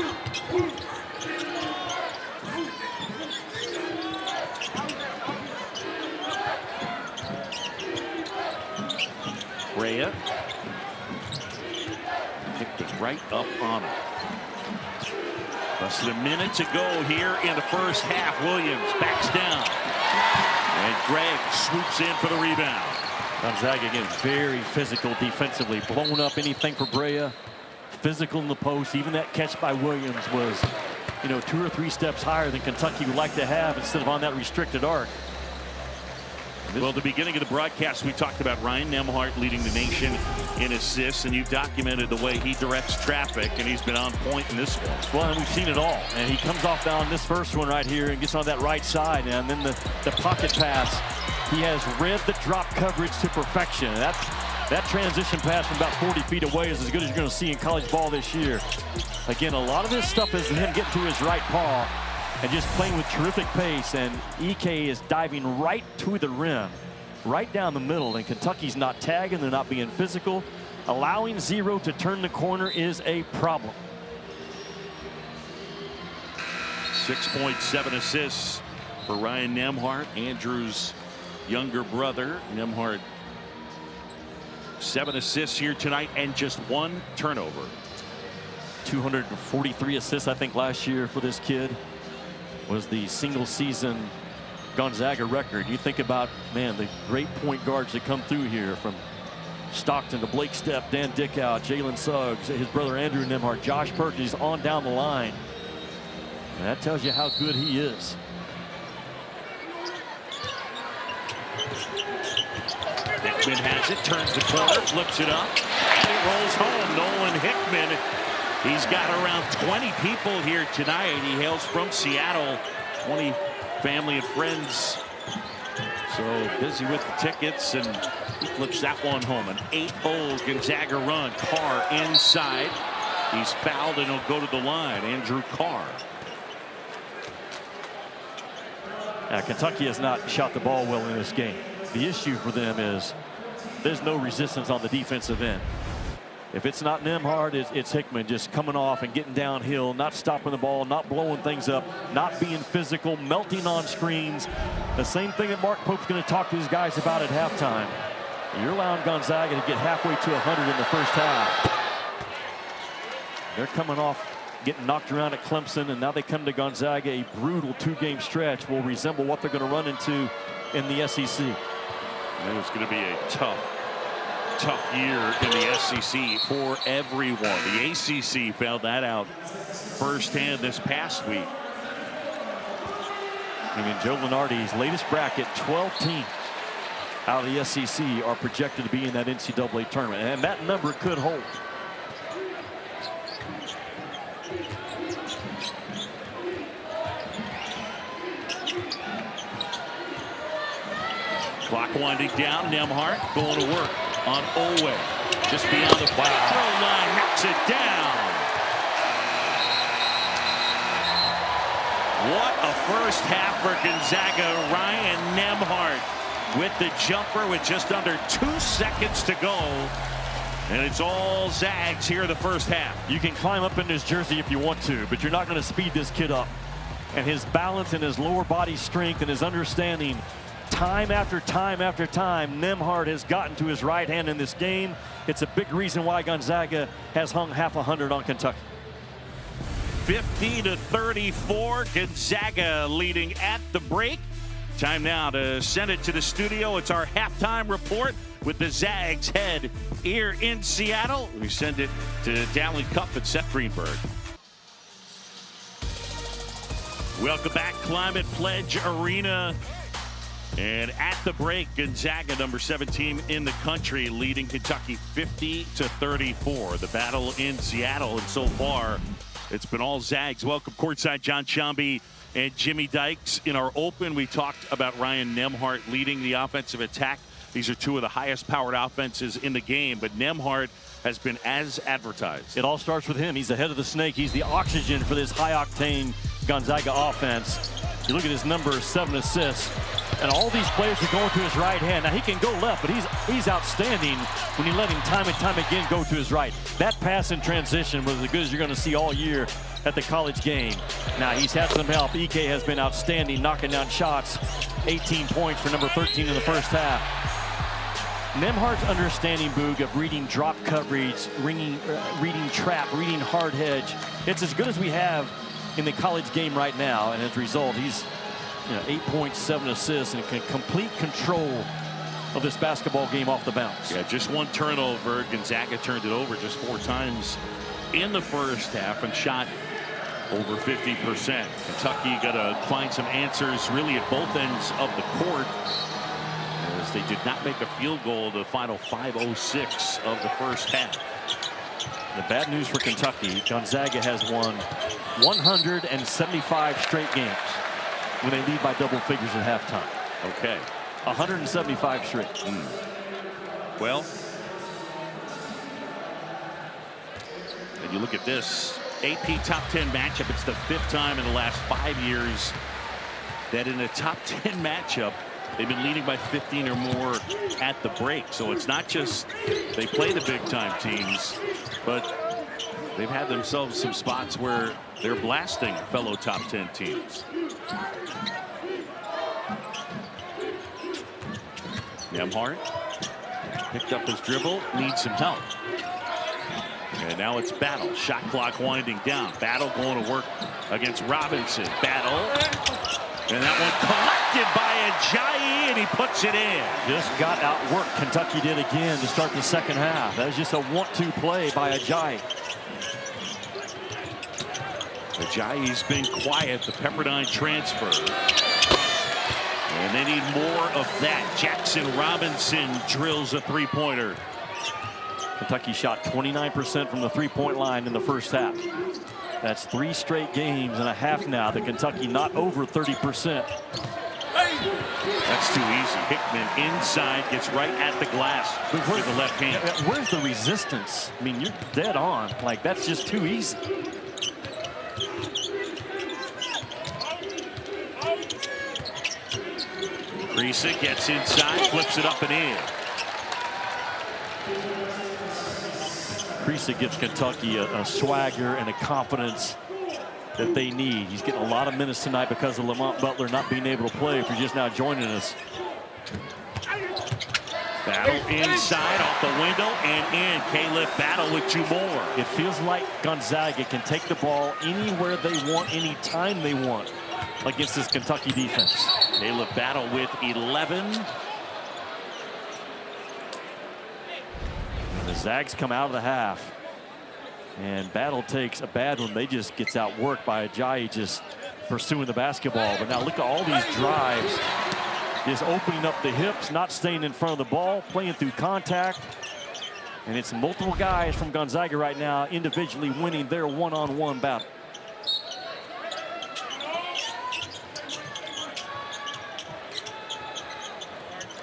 Brea picked it right up on him. Less than a minute to go here in the first half. Williams backs down. And Greg swoops in for the rebound. Gonzaga again very physical defensively, blowing up anything for Brea. Physical in the post. Even that catch by Williams was, 2 or 3 steps higher than Kentucky would like to have instead of on that restricted arc. Well, at the beginning of the broadcast, we talked about Ryan Nembhard leading the nation in assists, and you've documented the way he directs traffic, and he's been on point in this one. Well, and we've seen it all. And he comes off down this first one right here and gets on that right side, and then the pocket pass. He has read the drop coverage to perfection. That transition pass from about 40 feet away is as good as you're going to see in college ball this year. Again, a lot of this stuff is him getting to his right paw and just playing with terrific pace, and EK is diving right to the rim, right down the middle, and Kentucky's not tagging, they're not being physical. Allowing Zero to turn the corner is a problem. 6.7 assists for Ryan Nembhard, Andrew's younger brother. Nembhard 7 assists here tonight and just 1 turnover. 243 assists, I think, last year for this kid. Was the single season Gonzaga record. You think about, man, the great point guards that come through here, from Stockton to Blake Stepp, Dan Dickow, Jalen Suggs, his brother Andrew Nembhard, Josh Perkins on down the line. And that tells you how good he is. Hickman has it, turns the corner, flips it up, and it rolls home. Nolan Hickman. He's got around 20 people here tonight. He hails from Seattle. 20 family and friends. So busy with the tickets, and he flips that one home. An 8-0 Gonzaga run. Carr inside. He's fouled, and he'll go to the line. Andrew Carr. Kentucky has not shot the ball well in this game. The issue for them is there's no resistance on the defensive end. If it's not Nembhard, it's Hickman just coming off and getting downhill, not stopping the ball, not blowing things up, not being physical, melting on screens. The same thing that Mark Pope's going to talk to his guys about at halftime. You're allowing Gonzaga to get halfway to 100 in the first half. They're coming off getting knocked around at Clemson, and now they come to Gonzaga. A brutal 2-game stretch will resemble what they're going to run into in the SEC. And it's going to be a tough year in the SEC for everyone. The ACC found that out firsthand this past week. I mean, Joe Lunardi's latest bracket, 12 teams out of the SEC are projected to be in that NCAA tournament, and that number could hold. Clock winding down. Nembhard going to work on Oweh. Just beyond the free throw line. Knocks it down. What a first half for Gonzaga. Ryan Nembhard with the jumper with just under 2 seconds to go. And it's all Zags here in the first half. You can climb up in his jersey if you want to, but you're not going to speed this kid up. And his balance and his lower body strength and his understanding, time after time after time, Nembhard has gotten to his right hand in this game. It's a big reason why Gonzaga has hung half 100 on Kentucky. 50-34, Gonzaga leading at the break. Time now to send it to the studio. It's our halftime report with the Zags head here in Seattle. We send it to Dowling Cup and Seth Greenberg. Welcome back, Climate Pledge Arena. And at the break, Gonzaga, number 7 team in the country, leading Kentucky 50-34. The battle in Seattle, and so far, it's been all Zags. Welcome courtside, John Sciambi and Jimmy Dykes. In our open, we talked about Ryan Nembhard leading the offensive attack. These are two of the highest powered offenses in the game, but Nembhard has been as advertised. It all starts with him. He's the head of the snake. He's the oxygen for this high-octane Gonzaga offense. You look at his numbers, 7 assists, and all these players are going to his right hand. Now, he can go left, but he's outstanding when you let him time and time again go to his right. That pass in transition was as good as you're going to see all year at the college game. Now, he's had some help. Ike has been outstanding, knocking down shots. 18 points for number 13 in the first half. Nembhard's understanding, Boog, of reading drop coverage, reading trap, reading hard hedge. It's as good as we have in the college game right now, and as a result, he's 8 points, 7 assists, and complete control of this basketball game off the bounce. Yeah, just one turnover. Gonzaga turned it over just 4 times in the first half and shot over 50%. Kentucky got to find some answers really at both ends of the court, as they did not make a field goal the final 5:06 of the first half. The bad news for Kentucky, Gonzaga has won 175 straight games when they lead by double figures at halftime. Okay. 175 straight. Well, and you look at this AP top 10 matchup. It's the 5th time in the last 5 years that in a top 10 matchup, they've been leading by 15 or more at the break. So it's not just they play the big time teams, but they've had themselves some spots where they're blasting fellow top 10 teams. Nembhard picked up his dribble, needs some help. And now it's Battle. Shot clock winding down. Battle going to work against Robinson. Battle. And that one collected by Ajayi, and he puts it in. Just got outworked. Kentucky did again to start the second half. That was just a 1-2 play by Ajayi. Ajayi's been quiet, the Pepperdine transfer. And they need more of that. Jackson Robinson drills a 3-pointer. Kentucky shot 29% from the 3-point line in the first half. That's 3 straight games and a half now that Kentucky not over 30%. That's too easy. Hickman inside, gets right at the glass with the left hand. Where's the resistance? I mean, you're dead on. Like, that's just too easy. Kriisa gets inside, flips it up and in. Kriisa gives Kentucky a swagger and a confidence that they need. He's getting a lot of minutes tonight because of Lamont Butler not being able to play. If you're just now joining us. Battle inside, off the window, and in. Caleb Battle with 2 more. It feels like Gonzaga can take the ball anywhere they want, anytime they want against this Kentucky defense. Caleb Battle with 11. And the Zags come out of the half. And Battle takes a bad one. They just gets outworked by Ajayi, just pursuing the basketball. But now look at all these drives. Just opening up the hips, not staying in front of the ball, playing through contact. And it's multiple guys from Gonzaga right now individually winning their one-on-one battle.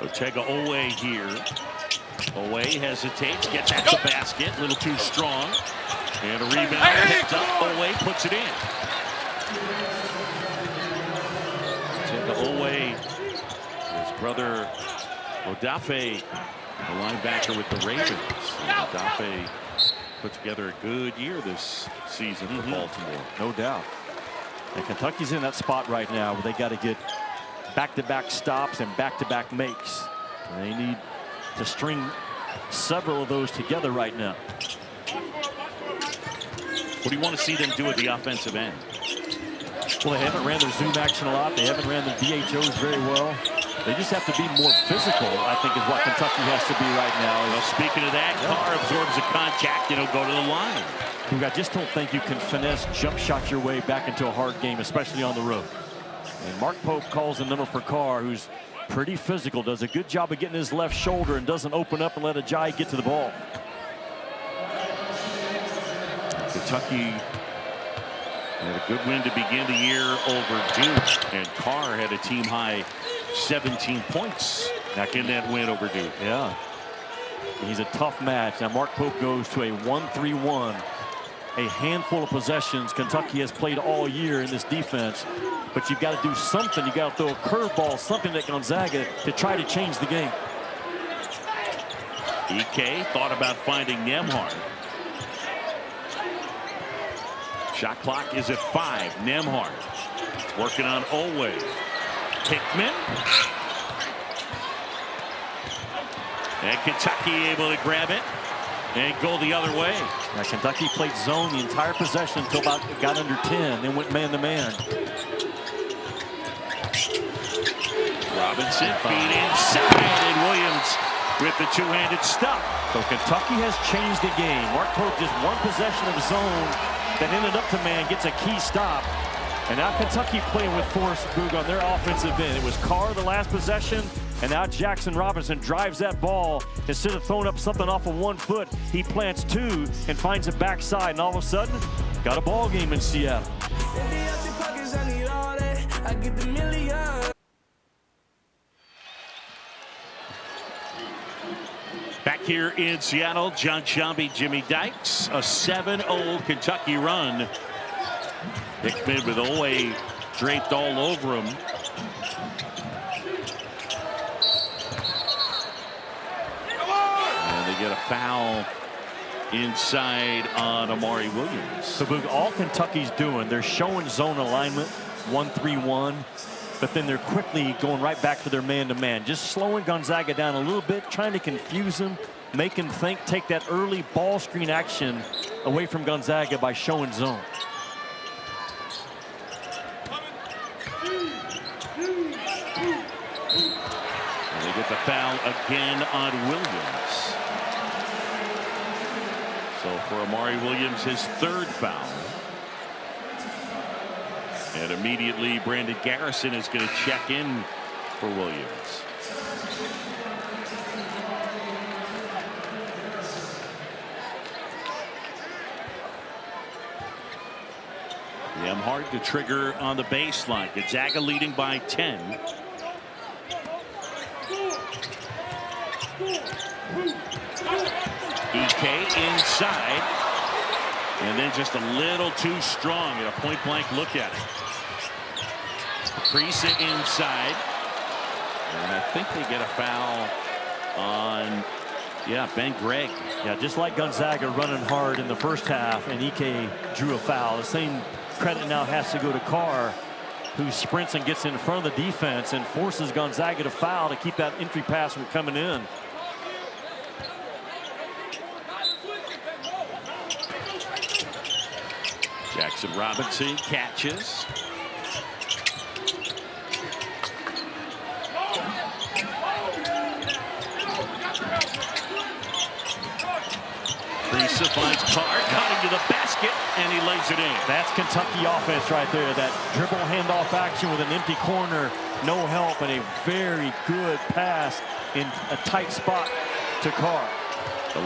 Oweh here. Oweh hesitates, gets at the basket, a little too strong. And a rebound picked up. Oweh puts it in. Oweh, his brother Odafe, the linebacker with the Ravens. Odafe put together a good year this season for Baltimore. No doubt. And Kentucky's in that spot right now where they got to get back-to-back stops and back-to-back makes. And they need to string several of those together right now. What do you want to see them do at the offensive end? Well, they haven't ran their zoom action a lot. They haven't ran their DHOs very well. They just have to be more physical, I think, is what Kentucky has to be right now. Well, speaking of that, Carr absorbs a contact and he'll go to the line. I just don't think you can finesse jump shot your way back into a hard game, especially on the road. And Mark Pope calls the number for Carr, who's pretty physical, does a good job of getting his left shoulder and doesn't open up and let Ajayi get to the ball. Kentucky had a good win to begin the year over Duke, and Carr had a team-high 17 points back in that win over Duke. Yeah, he's a tough match. Now Mark Pope goes to a 1-3-1. A handful of possessions Kentucky has played all year in this defense, but you've got to do something. You've got to throw a curveball, something at Gonzaga to try to change the game. EK thought about finding Nembhard. Shot clock is at 5. Nembhard working on Oweh. Hickman. And Kentucky able to grab it and go the other way. Now Kentucky played zone the entire possession until about got under 10, then went man-to-man. Robinson feed inside, and Williams with the two-handed stuff. So Kentucky has changed the game. Mark Pope just one possession of zone that ended up to man, gets a key stop. And now Kentucky playing with force, Boog, on their offensive end. It was Carr the last possession, and now Jackson Robinson drives that ball. Instead of throwing up something off of 1 foot, he plants 2 and finds a backside, and all of a sudden, got a ball game in Seattle. Back here in Seattle, John Shambi, Jimmy Dykes, a 7-0 Kentucky run. Hickman with Oweh draped all over him. And they get a foul inside on Amari Williams. So Boog, all Kentucky's doing, they're showing zone alignment, 1-3-1, but then they're quickly going right back to their man-to-man, just slowing Gonzaga down a little bit, trying to confuse him, make him think, take that early ball screen action away from Gonzaga by showing zone. And they get the foul again on Williams. So for Amari Williams, his 3rd foul. And immediately Brandon Garrison is going to check in for Williams. Nembhard to trigger on the baseline. Gonzaga leading by 10. EK inside. And then just a little too strong at a point-blank look at it. Kriisa inside. And I think they get a foul on, Ben Gregg. Yeah, just like Gonzaga running hard in the first half, and EK drew a foul. The same credit now has to go to Carr, who sprints and gets in front of the defense and forces Gonzaga to foul to keep that entry pass from coming in. Jackson Robinson catches. Kriisa Kriisa finds Carr, cutting to the basket, and he lays it in. That's Kentucky offense right there. That dribble handoff action with an empty corner, no help, and a very good pass in a tight spot to Carr.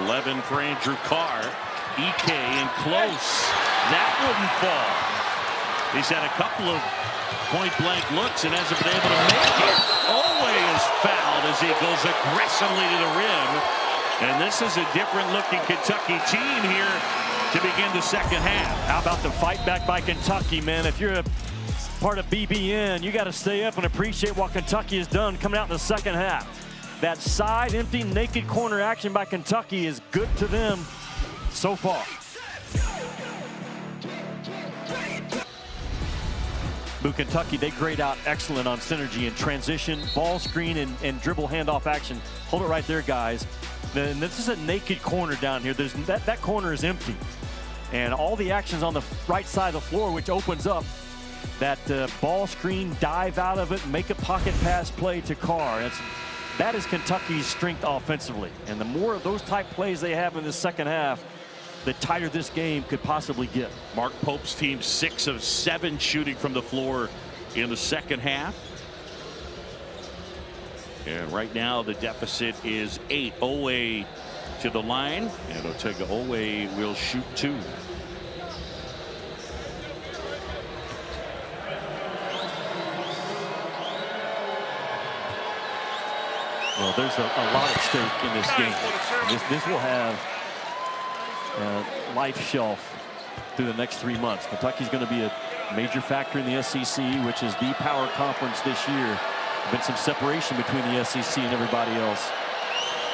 11 for Andrew Carr. EK in close. That wouldn't fall. He's had a couple of point-blank looks and hasn't been able to make it. Oweh is fouled as he goes aggressively to the rim. And this is a different-looking Kentucky team here to begin the second half. How about the fight back by Kentucky, man? If you're a part of BBN, you got to stay up and appreciate what Kentucky has done coming out in the second half. That side empty naked corner action by Kentucky is good to them so far. Kentucky, they grade out excellent on synergy and transition, ball screen, and dribble handoff action. Hold it right there, guys. And this is a naked corner down here. That corner is empty. And all the actions on the right side of the floor, which opens up that ball screen, dive out of it, make a pocket pass play to Carr. That is Kentucky's strength offensively. And the more of those type plays they have in the second half, the tighter this game could possibly get. Mark Pope's team 6 of 7 shooting from the floor in the second half. And right now the deficit is 8. Oweh to the line, and Oweh will shoot 2. Well, there's a lot at stake in this game. This will have life shelf through the next 3 months. Kentucky's going to be a major factor in the SEC, which is the power conference this year. There's been some separation between the SEC and everybody else.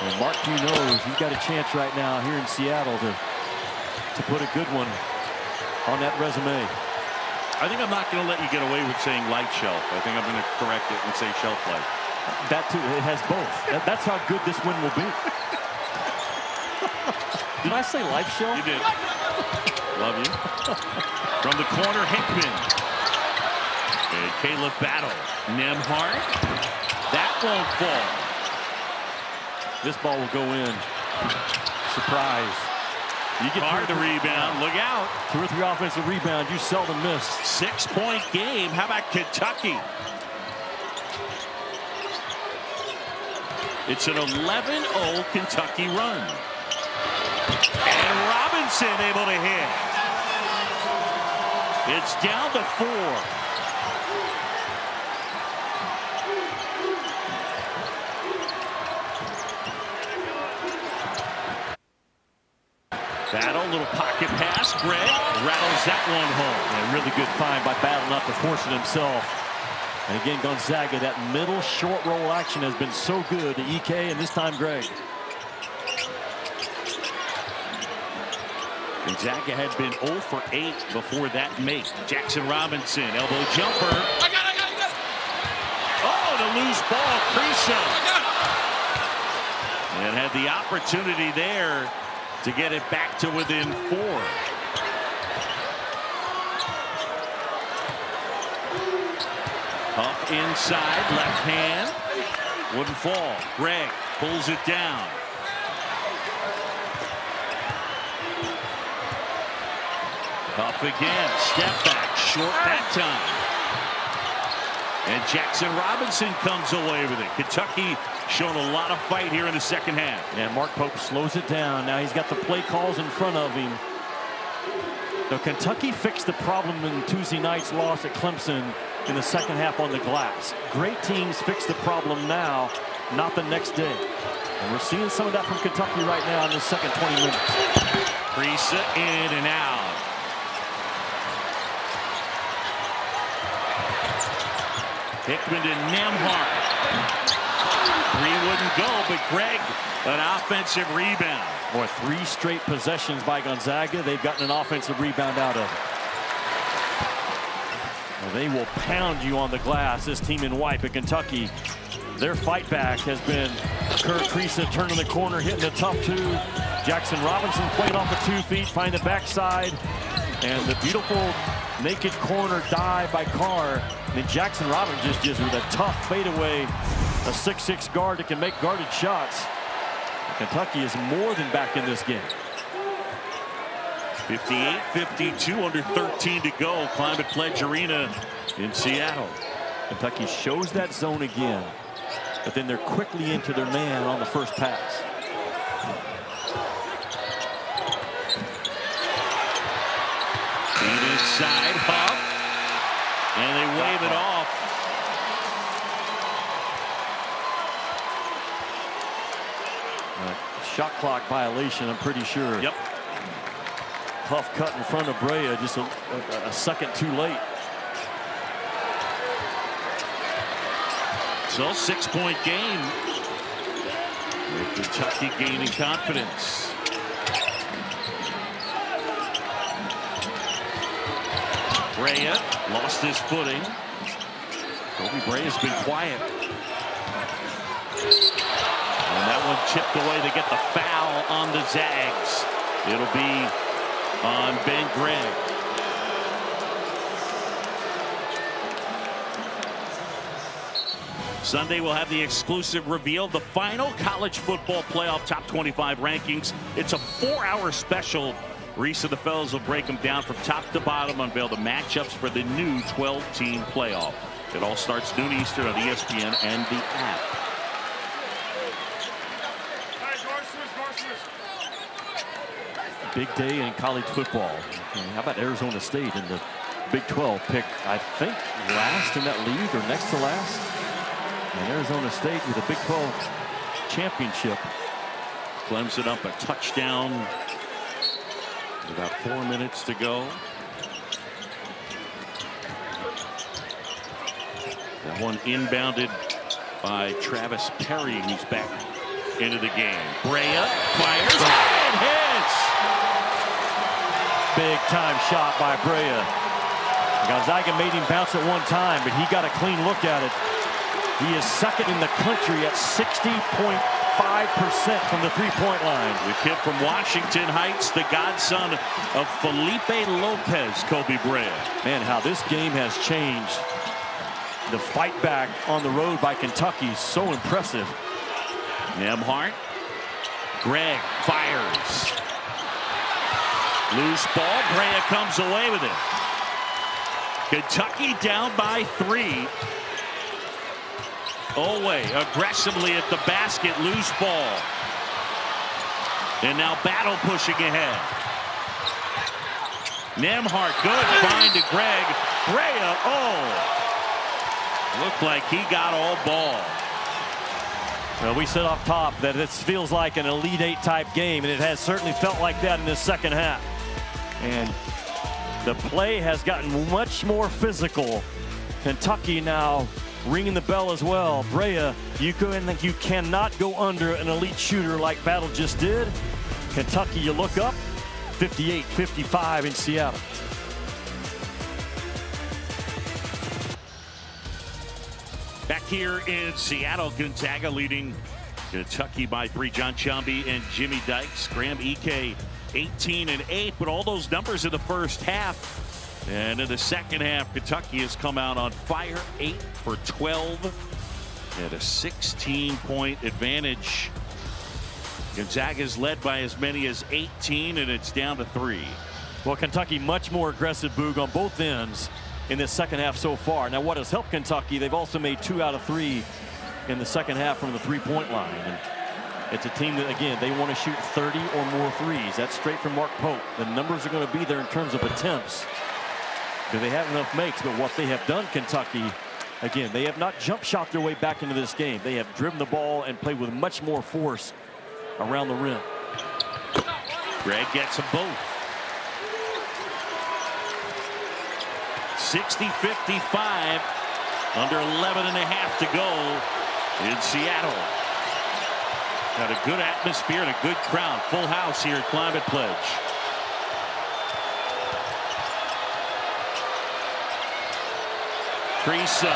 And Mark Pugh knows he's got a chance right now here in Seattle to put a good one on that resume. I think I'm not going to let you get away with saying life shelf. I think I'm going to correct it and say shelf life. That too, it has both. That's how good this win will be. Did I say life shelf? You did. Love you. From the corner, Hickman. And Caleb Battle. Nembhard. That won't fall. This ball will go in. Surprise. You get Carr the rebound. Look out. 2 or 3 offensive rebounds. You seldom miss. 6-point game. How about Kentucky? It's an 11-0 Kentucky run. And Robinson able to hit. It's down to 4. Battle, little pocket pass. Greg rattles that one home. A really good find by Battle not to force it himself. And again, Gonzaga, that middle short roll action has been so good to EK and this time Greg. Gonzaga had been 0 for 8 before that make. Jackson Robinson, elbow jumper. I got it. Oh, the loose ball, Kriisa. And had the opportunity there to get it back to within 4. Up inside, left hand. Wouldn't fall. Greg pulls it down. Up again, step back, short that time. And Jackson Robinson comes away with it. Kentucky showing a lot of fight here in the second half. And Mark Pope slows it down. Now he's got the play calls in front of him. Now Kentucky fixed the problem in Tuesday night's loss at Clemson in the second half on the glass. Great teams fix the problem now, not the next day. And we're seeing some of that from Kentucky right now in the second 20 minutes. Kriisa in and out. Hickman to Nembhard. 3 wouldn't go, but Greg, an offensive rebound. Boy, 3 straight possessions by Gonzaga. They've gotten an offensive rebound out of it. Well, they will pound you on the glass, this team in white. But Kentucky, their fight back has been Kriisa turning the corner, hitting a tough 2. Jackson Robinson playing off of 2 feet, find the backside. And the beautiful naked corner dive by Carr. And then Jackson Robinson just with a tough fadeaway, a 6'6" guard that can make guarded shots. Kentucky is more than back in this game. 58-52, under 13 to go. Climate Pledge Arena in Seattle. Kentucky shows that zone again, but then they're quickly into their man on the first pass. Feed inside, Huff, and they wave it off. Shot clock violation, I'm pretty sure. Yep. Huff cut in front of Brea just a second too late. So 6-point game. Kentucky gaining confidence. Brea lost his footing. Kobe Brea's been quiet. And that one chipped away. They get the foul on the Zags. It'll be on Ben Gregg. Sunday we'll have the exclusive reveal, the final college football playoff top 25 rankings. It's a 4-hour special. Reese and the fellas will break them down from top to bottom, unveil the matchups for the new 12-team playoff. It all starts noon Eastern on ESPN and the app. Big day in college football. How about Arizona State in the Big 12 picked, I think, last in that league or next to last? And Arizona State with a Big 12 championship. Clemson up a touchdown. About 4 minutes to go. That one inbounded by Travis Perry, who's back into the game. Brea fires and hits. Big time shot by Brea. Gonzaga made him bounce at one time, but he got a clean look at it. He is second in the country at 60.5% from the three-point line. The kid from Washington Heights, the godson of Felipe Lopez, Kobe Brea. Man, how this game has changed. The fight back on the road by Kentucky is so impressive. Nembhard. Gregg fires. Loose ball. Brea comes away with it. Kentucky down by 3. Oweh aggressively at the basket. Loose ball. And now Battle pushing ahead. Nembhard, good find to Gregg. Brea, looked like he got all ball. Well, we said off top that this feels like an Elite Eight type game, and it has certainly felt like that in this second half. And the play has gotten much more physical. Kentucky now ringing the bell as well. Brea, you cannot go under an elite shooter like Battle just did. Kentucky, you look up, 58-55 in Seattle. Back here in Seattle, Gonzaga leading Kentucky by 3. John Chambee and Jimmy Dykes. Graham Ike 18 and 8, but all those numbers in the first half. And in the second half, Kentucky has come out on fire, 8 for 12 at a 16-point advantage. Gonzaga's led by as many as 18, and it's down to 3. Well, Kentucky much more aggressive, Boog, on both ends in this second half so far. Now, what has helped Kentucky, they've also made 2 out of 3 in the second half from the three-point line. And it's a team that, again, they want to shoot 30 or more threes. That's straight from Mark Pope. The numbers are going to be there in terms of attempts. Do they have enough makes? But what they have done, Kentucky, again, they have not jump shot their way back into this game. They have driven the ball and played with much more force around the rim. Gregg gets them both. 60-55, under 11 and a half to go in Seattle. Got a good atmosphere and a good crowd. Full house here at Climate Pledge. Kriisa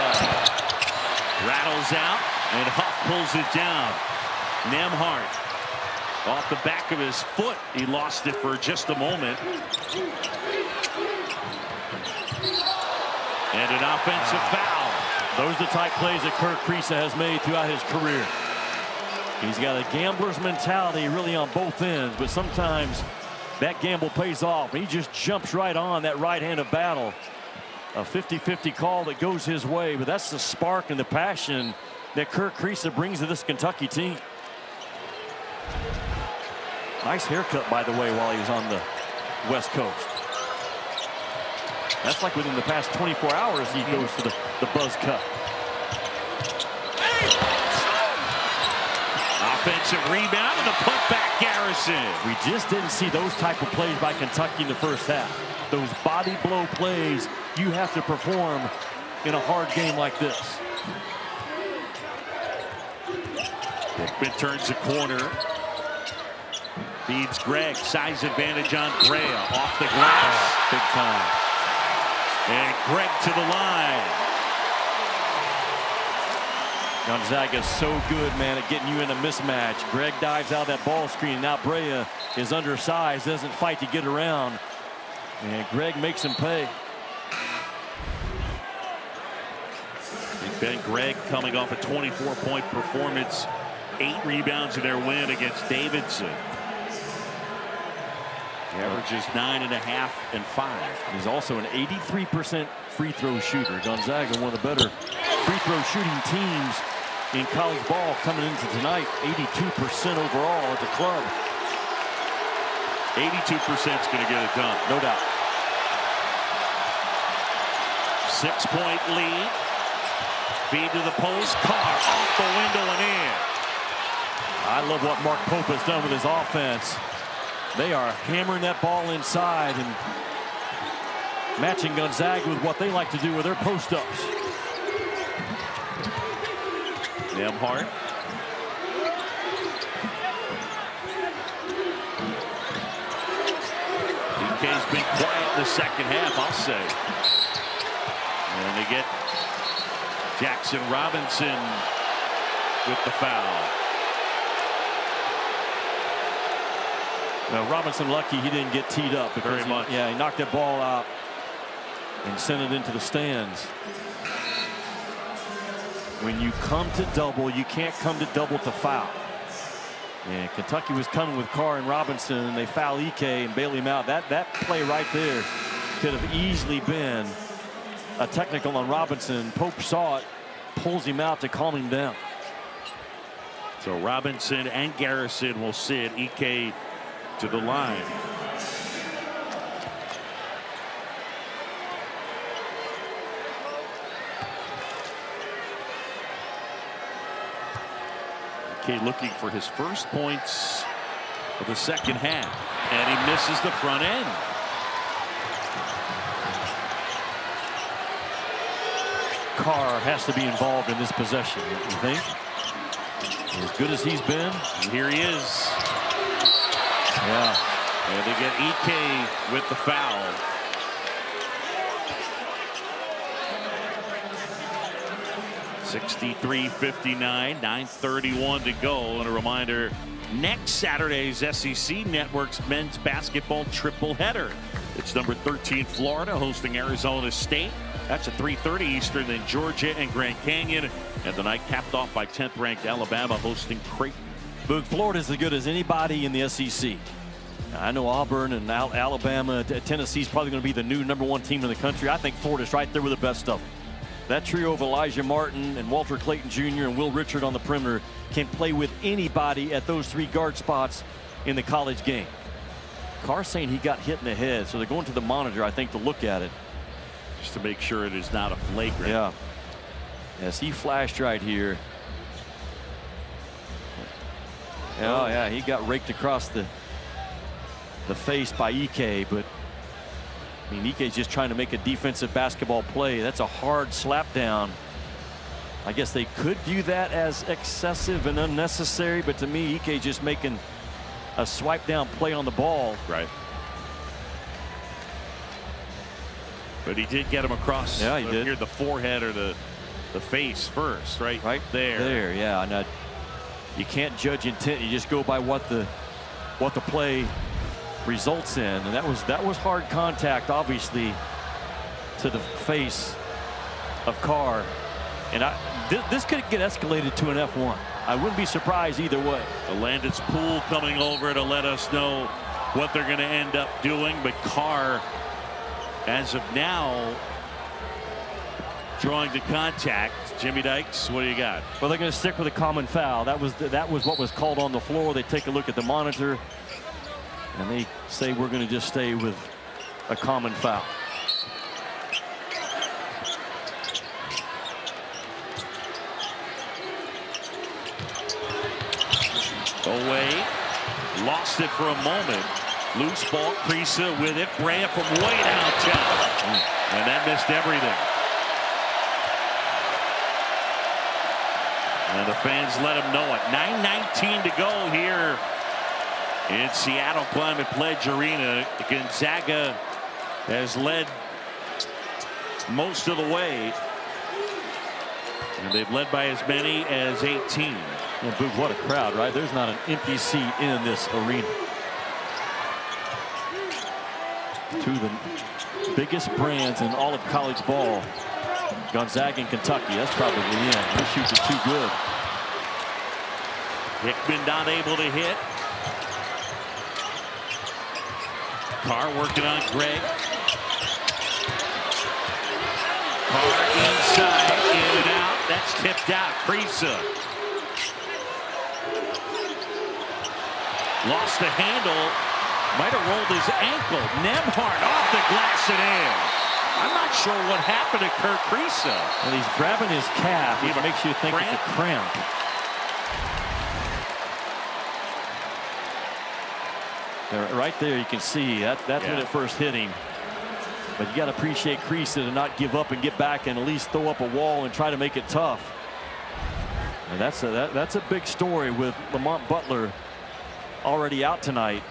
rattles out, and Huff pulls it down. Nembhard off the back of his foot. He lost it for just a moment. And an offensive foul. Those are the type plays that Kriisa has made throughout his career. He's got a gambler's mentality really on both ends, but sometimes that gamble pays off. He just jumps right on that right hand of battle. A 50-50 call that goes his way, but that's the spark and the passion that Kriisa brings to this Kentucky team. Nice haircut, by the way, while he was on the West Coast. That's like within the past 24 hours he goes to the buzz cut. Offensive rebound and a putback, Garrison. We just didn't see those type of plays by Kentucky in the first half. Those body blow plays you have to perform in a hard game like this. Hickman turns the corner. Feeds Greg. Size advantage on Brea. Off the glass. Big time. And Greg to the line. Gonzaga is so good, man, at getting you in a mismatch. Greg dives out that ball screen. Now Brea is undersized, doesn't fight to get around. And Greg makes him pay. Big Ben Greg coming off a 24-point performance. 8 rebounds in their win against Davidson. He averages 9.5 and 5. He's also an 83% free throw shooter. Gonzaga, one of the better free throw shooting teams in college ball coming into tonight. 82% overall at the club. 82% is going to get it done. No doubt. 6-point lead. Feed to the post. Carr off the window and in. I love what Mark Pope has done with his offense. They are hammering that ball inside and matching Gonzaga with what they like to do with their post-ups. Nembhard. DK's been quiet in the second half, I'll say. And they get Jackson Robinson with the foul. Now Robinson lucky he didn't get teed up. Very much. Yeah, he knocked that ball out and sent it into the stands. When you come to double, you can't come to double to foul. And Kentucky was coming with Carr and Robinson, and they foul Ike and bail him out. That play right there could have easily been a technical on Robinson. Pope saw it, pulls him out to calm him down. So Robinson and Garrison will sit. Ike to the line. Ike looking for his first points of the second half, and he misses the front end. Carr has to be involved in this possession, you think? As good as he's been, And here he is. yeah. And they get Ike with the foul. (63-59), 9:31 to go. And a reminder, next Saturday's SEC Network's men's basketball triple header. It's number 13 Florida hosting Arizona State. That's at 3:30 Eastern. Then Georgia and Grand Canyon. And the night capped off by 10th ranked Alabama hosting Creighton. Boog, Florida's as good as anybody in the SEC. I know Auburn and Alabama, Tennessee's probably going to be the new #1 team in the country. I think Florida's right there with the best of them. That trio of Elijah Martin and Walter Clayton Jr. and Will Richard on the perimeter can play with anybody at those 3 guard spots in the college game. Carr saying he got hit in the head, so they're going to the monitor, I think, to look at it. Just to make sure it is not a flagrant. Yeah. Yes, he flashed right here. Oh, yeah, he got raked across the face by Ike, but I mean, Ike's just trying to make a defensive basketball play. That's a hard slap down. I guess they could view that as excessive and unnecessary, but to me, Ike just making a swipe down play on the ball. Right. But he did get him across. Yeah, he did. Here, the forehead or the face first, right? Right there. There, yeah. And you can't judge intent. You just go by what the play results in, and that was hard contact, obviously, to the face of Carr. And this could get escalated to an F1. I wouldn't be surprised either way. The Landis Pool coming over to let us know what they're going to end up doing. But Carr, as of now, drawing the contact. Jimmy Dykes, what do you got? Well, they're going to stick with a common foul. That was what was called on the floor. They take a look at the monitor, and they say we're going to just stay with a common foul. Oweh lost it for a moment. Loose ball. Kriisa with it. Brea from way downtown, and that missed everything. And the fans let him know it. 9:19 to go here in Seattle Climate Pledge Arena. Gonzaga has led most of the way, and they've led by as many as 18. And Boog, what a crowd, right? There's not an empty seat in this arena. Two of the biggest brands in all of college ball. Gonzaga and Kentucky. That's probably the end. Those shoots are too good. Hickman not able to hit. Carr working on Greg. Carr inside, in and out. That's tipped out. Kriisa lost the handle. Might have rolled his ankle. Nembhard off the glass and in. I'm not sure what happened to Kriisa. And he's grabbing his calf. It makes you think it's a cramp. Right there, you can see that's when it first hit him. But you got to appreciate Kriisa to not give up and get back and at least throw up a wall and try to make it tough. And that's a big story with Lamont Butler already out tonight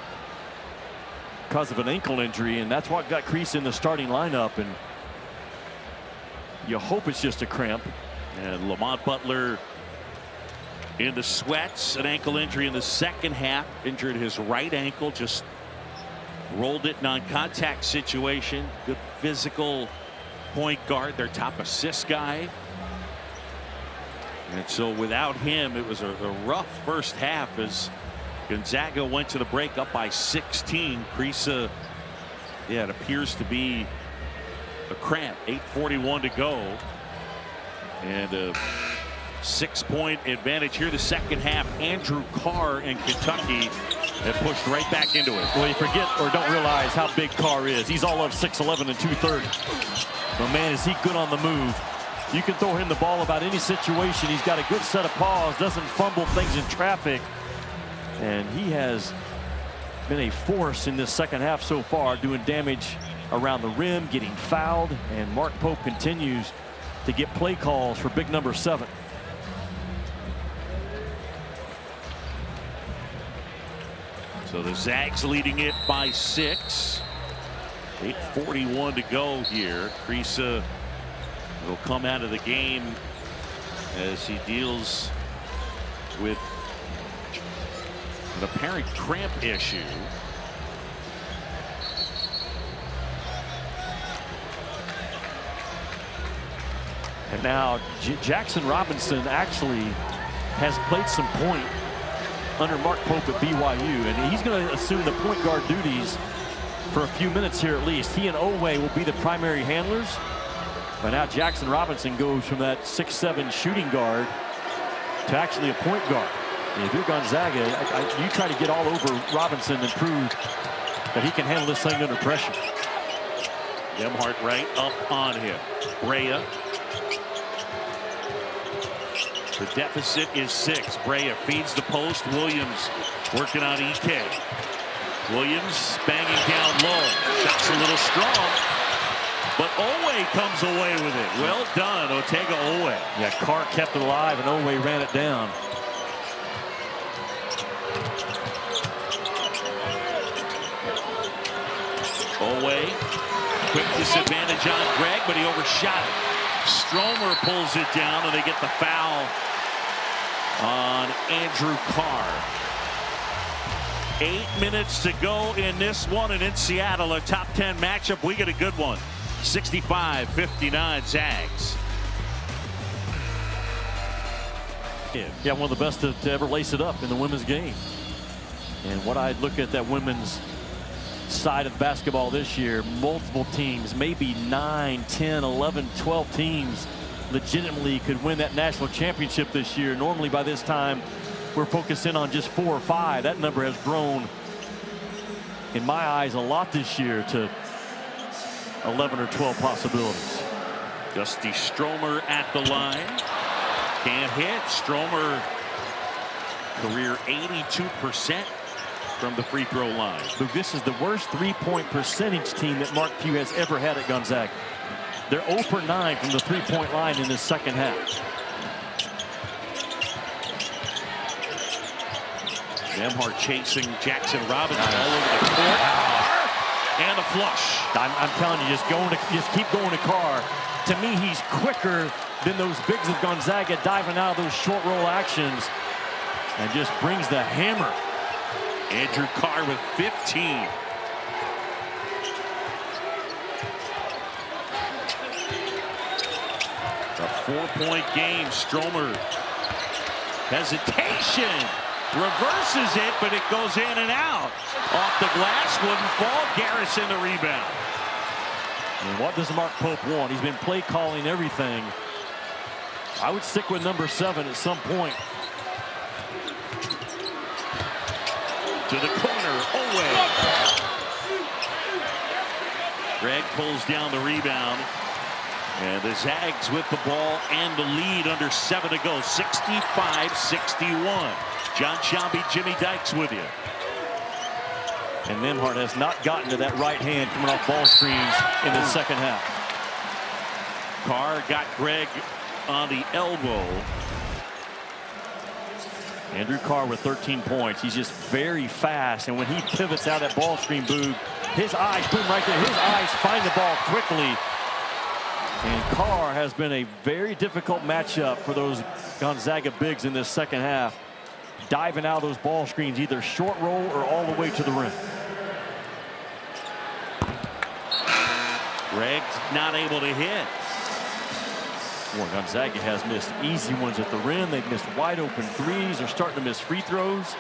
because of an ankle injury, and that's what got Kriisa in the starting lineup. And you hope it's just a cramp. And Lamont Butler in the sweats, an ankle injury in the second half, injured his right ankle, just rolled it, non-contact situation. Good physical point guard, their top assist guy. And so without him, it was a rough first half as Gonzaga went to the break up by 16. Kriisa, it appears to be a cramp. 8:41 to go. And a 6-point advantage here the second half. Andrew Carr in Kentucky have pushed right back into it. Well, you forget or don't realize how big Carr is. He's all of 6'11" and 230. But man, is he good on the move. You can throw him the ball about any situation. He's got a good set of paws, doesn't fumble things in traffic. And he has been a force in this second half so far, doing damage around the rim, getting fouled. And Mark Pope continues to get play calls for big number 7. So the Zags leading it by 6. 8:41 to go here. Kriisa will come out of the game as he deals with an apparent cramp issue. And now Jackson Robinson actually has played some point under Mark Pope at BYU, and he's going to assume the point guard duties for a few minutes here at least. He and Oweh will be the primary handlers. But now Jackson Robinson goes from that 6'7" shooting guard to actually a point guard. And if you're Gonzaga, you try to get all over Robinson and prove that he can handle this thing under pressure. Nembhard right up on him. Brea. The deficit is 6. Brea feeds the post. Williams working on EK. Williams banging down low. Shot's a little strong, but Oweh comes away with it. Well done, Otega Oweh. Yeah, Carr kept it alive and Oweh ran it down. Oweh, quick disadvantage on Greg, but he overshot it. Stromer pulls it down, and they get the foul on Andrew Carr. 8 minutes to go in this one, and in Seattle, a top 10 matchup. We get a good one. 65-59 Zags. Yeah, one of the best to ever lace it up in the women's game. And what I look at that women's side of basketball this year. Multiple teams, maybe 9, 10, 11, 12 teams legitimately could win that national championship this year. Normally by this time we're focusing on just 4 or 5. That number has grown, in my eyes, a lot this year to 11 or 12 possibilities. Dusty Stromer at the line. Can't hit. Stromer, career 82% from the free throw line. Luke, this is the worst three-point percentage team that Mark Few has ever had at Gonzaga. They're 0 for 9 from the three-point line in the second half. Nembhard chasing Jackson Robinson all over the court. And a flush. I'm telling you, just keep going to Carr. To me, he's quicker than those bigs of Gonzaga, diving out of those short roll actions, and just brings the hammer. Andrew Carr with 15. A 4-point game. Stromer, hesitation, reverses it, but it goes in and out. Off the glass, wouldn't fall. Garrison the rebound. And what does Mark Pope want? He's been play calling everything. I would stick with number 7 at some point. To the corner, Oweh. Greg pulls down the rebound. And the Zags with the ball and the lead under 7 to go. 65-61. John Shelby, Jimmy Dykes with you. And Nembhard has not gotten to that right hand coming off ball screens in the second half. Carr got Greg on the elbow. Andrew Carr with 13 points. He's just very fast. And when he pivots out that ball screen, Boog, his eyes, boom, right there. His eyes find the ball quickly. And Carr has been a very difficult matchup for those Gonzaga bigs in this second half. Diving out of those ball screens, either short roll or all the way to the rim. Greg's not able to hit. Well, Gonzaga has missed easy ones at the rim. They've missed wide open threes. They're starting to miss free throws.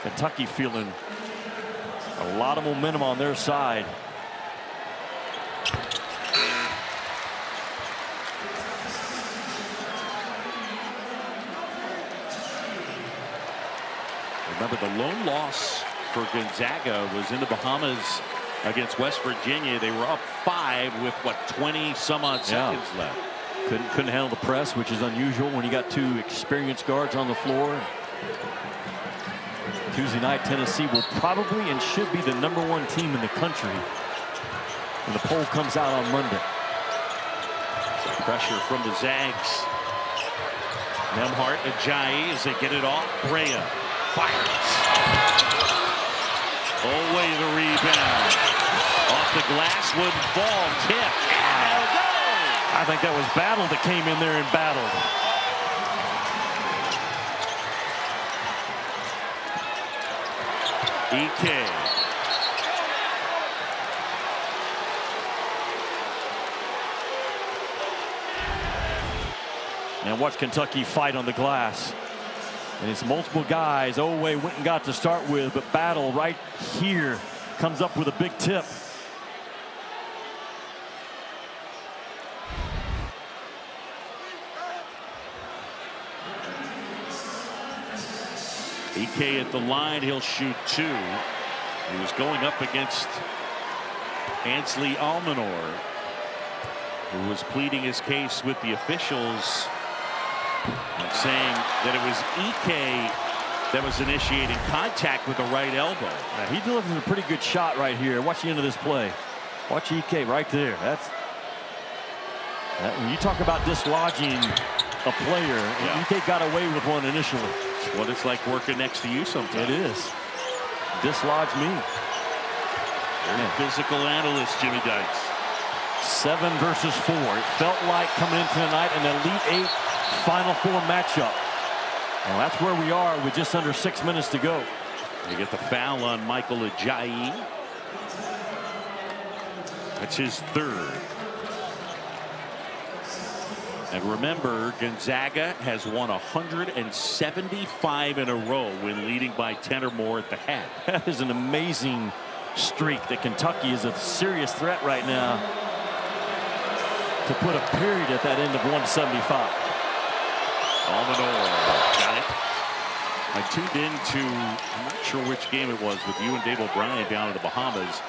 Kentucky feeling a lot of momentum on their side. Remember, the lone loss for Gonzaga was in the Bahamas against West Virginia. They were up 5 with, what, 20-some-odd seconds left. Couldn't handle the press, which is unusual when you got 2 experienced guards on the floor. Tuesday night, Tennessee will probably and should be the #1 team in the country when the poll comes out on Monday. Some pressure from the Zags. Nembhard, Ajayi as they get it off. Brea fires. Oweh the rebound. Off the glass, wouldn't fall. Tip. I think that was Battle that came in there and battled. EK. And watch Kentucky fight on the glass. And it's multiple guys. Oweh went and got to start with, but Battle right here comes up with a big tip. EK at the line, he'll shoot 2. He was going up against Ansley Almonor, who was pleading his case with the officials and saying that it was EK that was initiating contact with the right elbow. Now, he delivers a pretty good shot right here. Watch the end of this play. Watch EK right there. When you talk about dislodging a player, EK got away with one initially. It's what it's like working next to you sometimes. It is. Dislodge me. Physical analyst, Jimmy Dykes. 7 versus 4. It felt like coming into tonight an Elite 8 Final Four matchup. Well, that's where we are with just under 6 minutes to go. They get the foul on Michael Ajayi. That's his 3rd. And remember, Gonzaga has won 175 in a row when leading by 10 or more at the half. That is an amazing streak that Kentucky is a serious threat right now to put a period at that end of 175. Almonor got it. I tuned into, I'm not sure which game it was, with you and Dave O'Brien down in the Bahamas.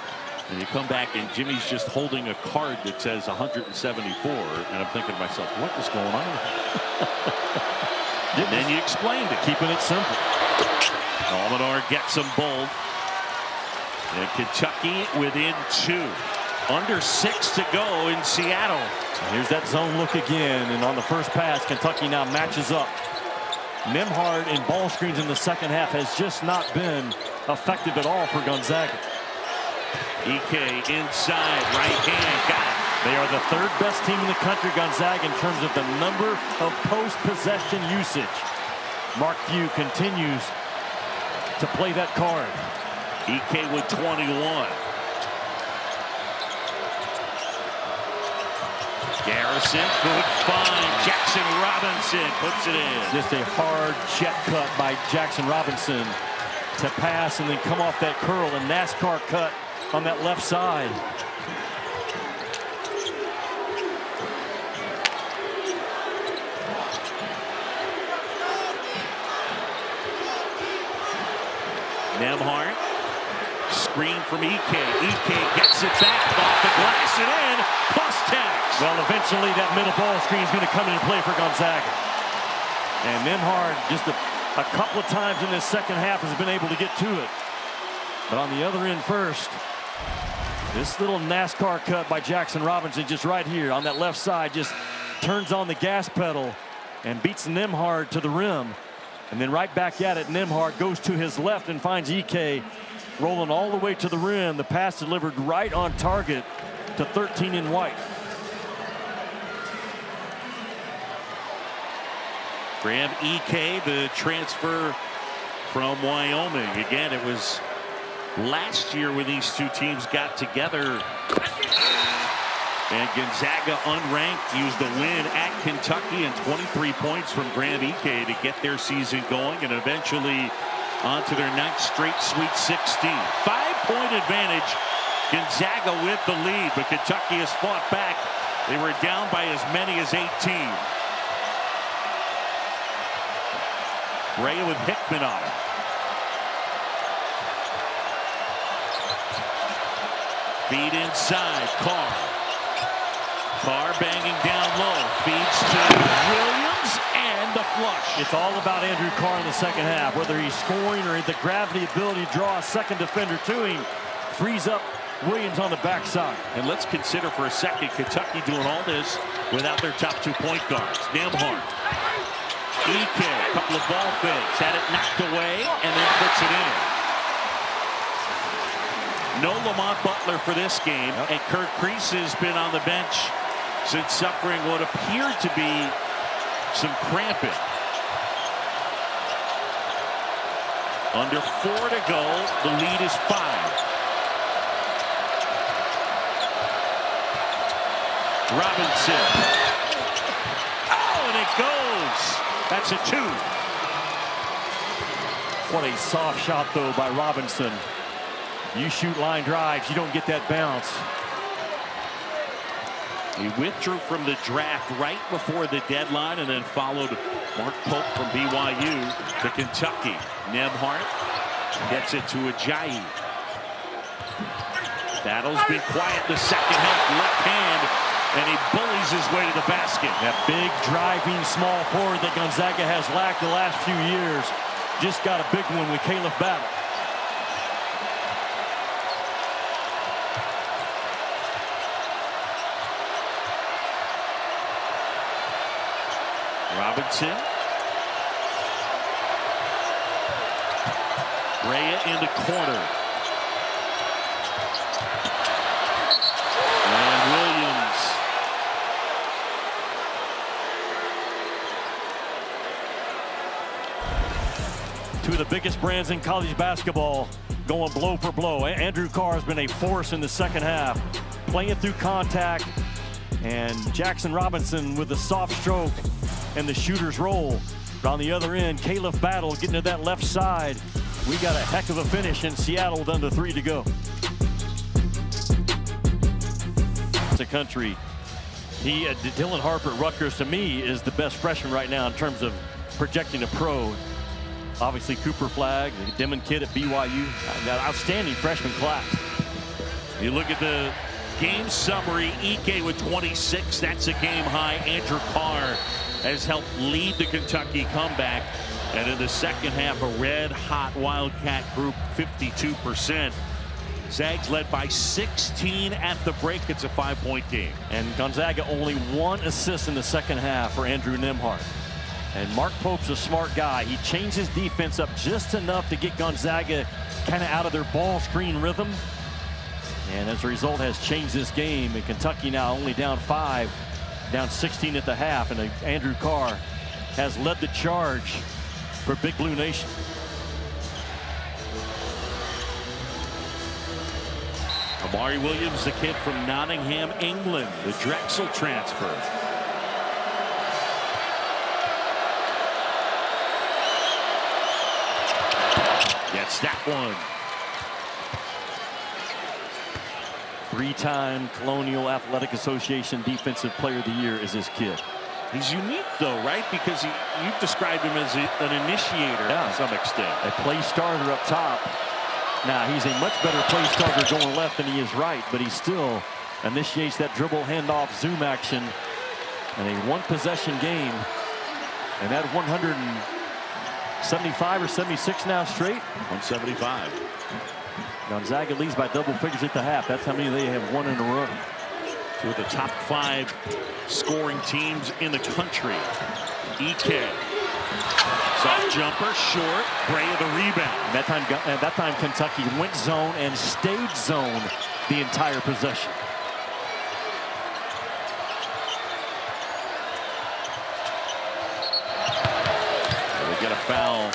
And you come back and Jimmy's just holding a card that says 174. And I'm thinking to myself, what is going on? And then you explained it. Keeping it simple. Almonor gets them both. And Kentucky within 2. Under 6 to go in Seattle. Here's that zone look again. And on the first pass, Kentucky now matches up. Nembhard in ball screens in the second half has just not been effective at all for Gonzaga. EK inside, right hand, got it. They are the 3rd best team in the country, Gonzaga, in terms of the number of post-possession usage. Mark Few continues to play that card. EK with 21. Garrison, good find. Jackson Robinson puts it in. Just a hard check cut by Jackson Robinson to pass and then come off that curl. A NASCAR cut on that left side. Nembhard, screen from EK. EK gets it back off the glass and in, plus tags. Well, eventually that middle ball screen is going to come into play for Gonzaga. And Nembhard just a couple of times in this second half has been able to get to it. But on the other end first, this little NASCAR cut by Jackson Robinson just right here on that left side just turns on the gas pedal and beats Nembhard to the rim. And then right back at it, Nembhard goes to his left and finds EK rolling all the way to the rim. The pass delivered right on target to 13 in white. Graham EK, the transfer from Wyoming. Again, it was last year when these two teams got together. And Gonzaga, unranked, used the win at Kentucky and 23 points from Graham EK to get their season going and eventually on to their 9th straight Sweet 16. 5-point advantage. Gonzaga with the lead, but Kentucky has fought back. They were down by as many as 18. Brea with Hickman on it. Feed inside, Carr. Carr banging down low, feeds to Williams, and the flush. It's all about Andrew Carr in the second half. Whether he's scoring or the gravity ability to draw a second defender to him, frees up Williams on the backside. And let's consider for a second Kentucky doing all this without their top 2 point guards. Nembhard. EK, a couple of ball fakes, had it knocked away, and then puts it in. No Lamont Butler for this game, and Kriisa has been on the bench since suffering what appeared to be some cramping. Under 4 to go, the lead is 5. Robinson. Oh, and it goes. That's a 2. What a soft shot, though, by Robinson. You shoot line drives, you don't get that bounce. He withdrew from the draft right before the deadline and then followed Mark Pope from BYU to Kentucky. Nembhard gets it to Ajayi. Battle's been quiet the second half. Left hand, and he bullies his way to the basket. That big driving small forward that Gonzaga has lacked the last few years just got a big one with Caleb Battle. Robinson. Brea in the corner. And Williams. Two of the biggest brands in college basketball going blow for blow. Andrew Carr has been a force in the second half, playing through contact, and Jackson Robinson with the soft stroke and the shooter's roll. But on the other end, Caleb Battle getting to that left side. We got a heck of a finish in Seattle with under 3 to go. across the country. Dylan Harper at Rutgers, to me, is the best freshman right now in terms of projecting a pro. Obviously, Cooper Flagg, the Demon kid at BYU, that outstanding freshman class. You look at the game summary, Ike with 26. That's a game high. Andrew Carr has helped lead the Kentucky comeback. And in the second half, a red-hot Wildcat group, 52%. Zags led by 16 at the break. It's a 5-point game. And Gonzaga only 1 assist in the second half for Andrew Nembhard. And Mark Pope's a smart guy. He changed his defense up just enough to get Gonzaga kind of out of their ball screen rhythm. And as a result, has changed this game. And Kentucky now only down 5, down 16 at the half. And Andrew Carr has led the charge for Big Blue Nation. Amari Williams, the kid from Nottingham, England, the Drexel transfer. Gets that one. 3-time Colonial Athletic Association Defensive Player of the Year is this kid. He's unique, though, right? Because you've described him as an initiator to some extent. A play starter up top. Now, he's a much better play starter going left than he is right, but he still initiates that dribble handoff zoom action in a one-possession game. And that 175 or 76 now straight. 175. Gonzaga leads by double figures at the half. That's how many they have won in a row. Two of the top 5 scoring teams in the country. Ike. Soft jumper, short. Brea the rebound. And that time Kentucky went zone and stayed zone the entire possession. They get a foul,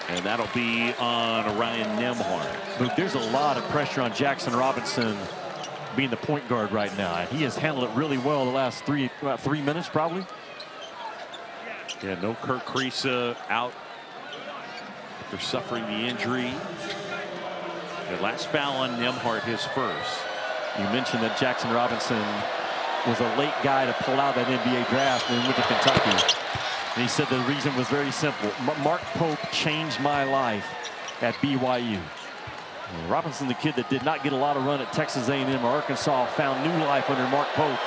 and that'll be on Ryan Nembhard. Luke, there's a lot of pressure on Jackson Robinson being the point guard right now. He has handled it really well the last about 3 minutes probably. Yeah, no Kriisa out after suffering the injury. The last foul on Nembhard, his first. You mentioned that Jackson Robinson was a late guy to pull out that NBA draft and went to Kentucky. And he said the reason was very simple. Mark Pope changed my life at BYU. And Robinson, the kid that did not get a lot of run at Texas A&M or Arkansas, found new life under Mark Pope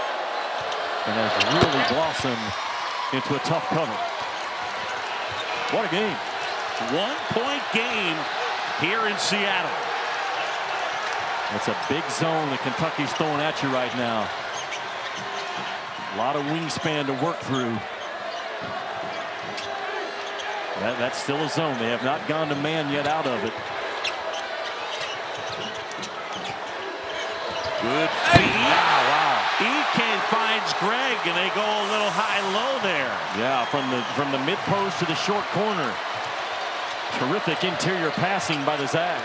and has really blossomed into a tough cover. What a game. 1-point game here in Seattle. It's a big zone that Kentucky's throwing at you right now. A lot of wingspan to work through. That's still a zone. They have not gone to man yet out of it. Good feed. Wow. Ike finds Greg, and they go a little high-low there. Yeah, from the mid-post to the short corner. Terrific interior passing by the Zags.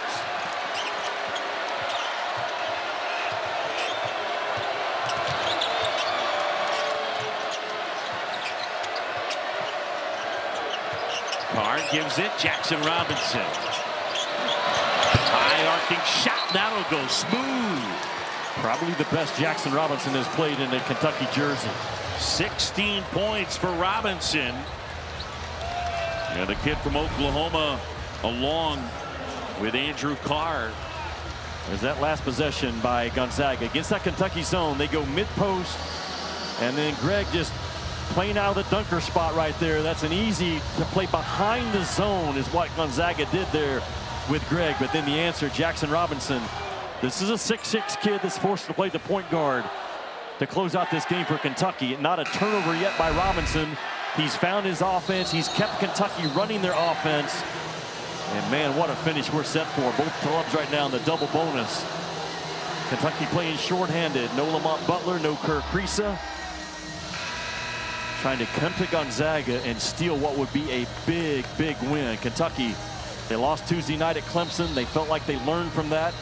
Carr gives it. Jackson Robinson. High arcing shot. That'll go smooth. Probably the best Jackson Robinson has played in a Kentucky jersey. 16 points for Robinson. And the kid from Oklahoma along with Andrew Carr. There's that last possession by Gonzaga. Against that Kentucky zone, they go mid-post. And then Greg just playing out of the dunker spot right there. That's an easy to play behind the zone is what Gonzaga did there with Greg. But then the answer, Jackson Robinson. This is a 6'6" kid that's forced to play the point guard to close out this game for Kentucky. Not a turnover yet by Robinson. He's found his offense. He's kept Kentucky running their offense. And man, what a finish we're set for. Both clubs right now in the double bonus. Kentucky playing shorthanded. No Lamont Butler, no Kriisa. Trying to come to Gonzaga and steal what would be a big, big win. Kentucky, they lost Tuesday night at Clemson. They felt like they learned from that.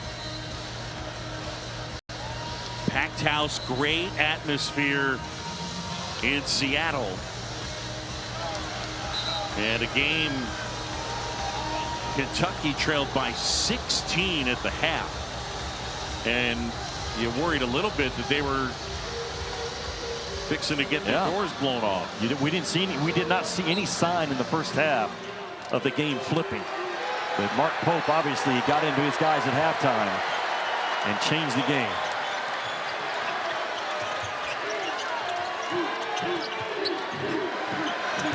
Packed house, great atmosphere in Seattle. And a game Kentucky trailed by 16 at the half. And You worried a little bit that they were fixing to get their doors blown off. We did not see any sign in the first half of the game flipping. But Mark Pope obviously got into his guys at halftime and changed the game.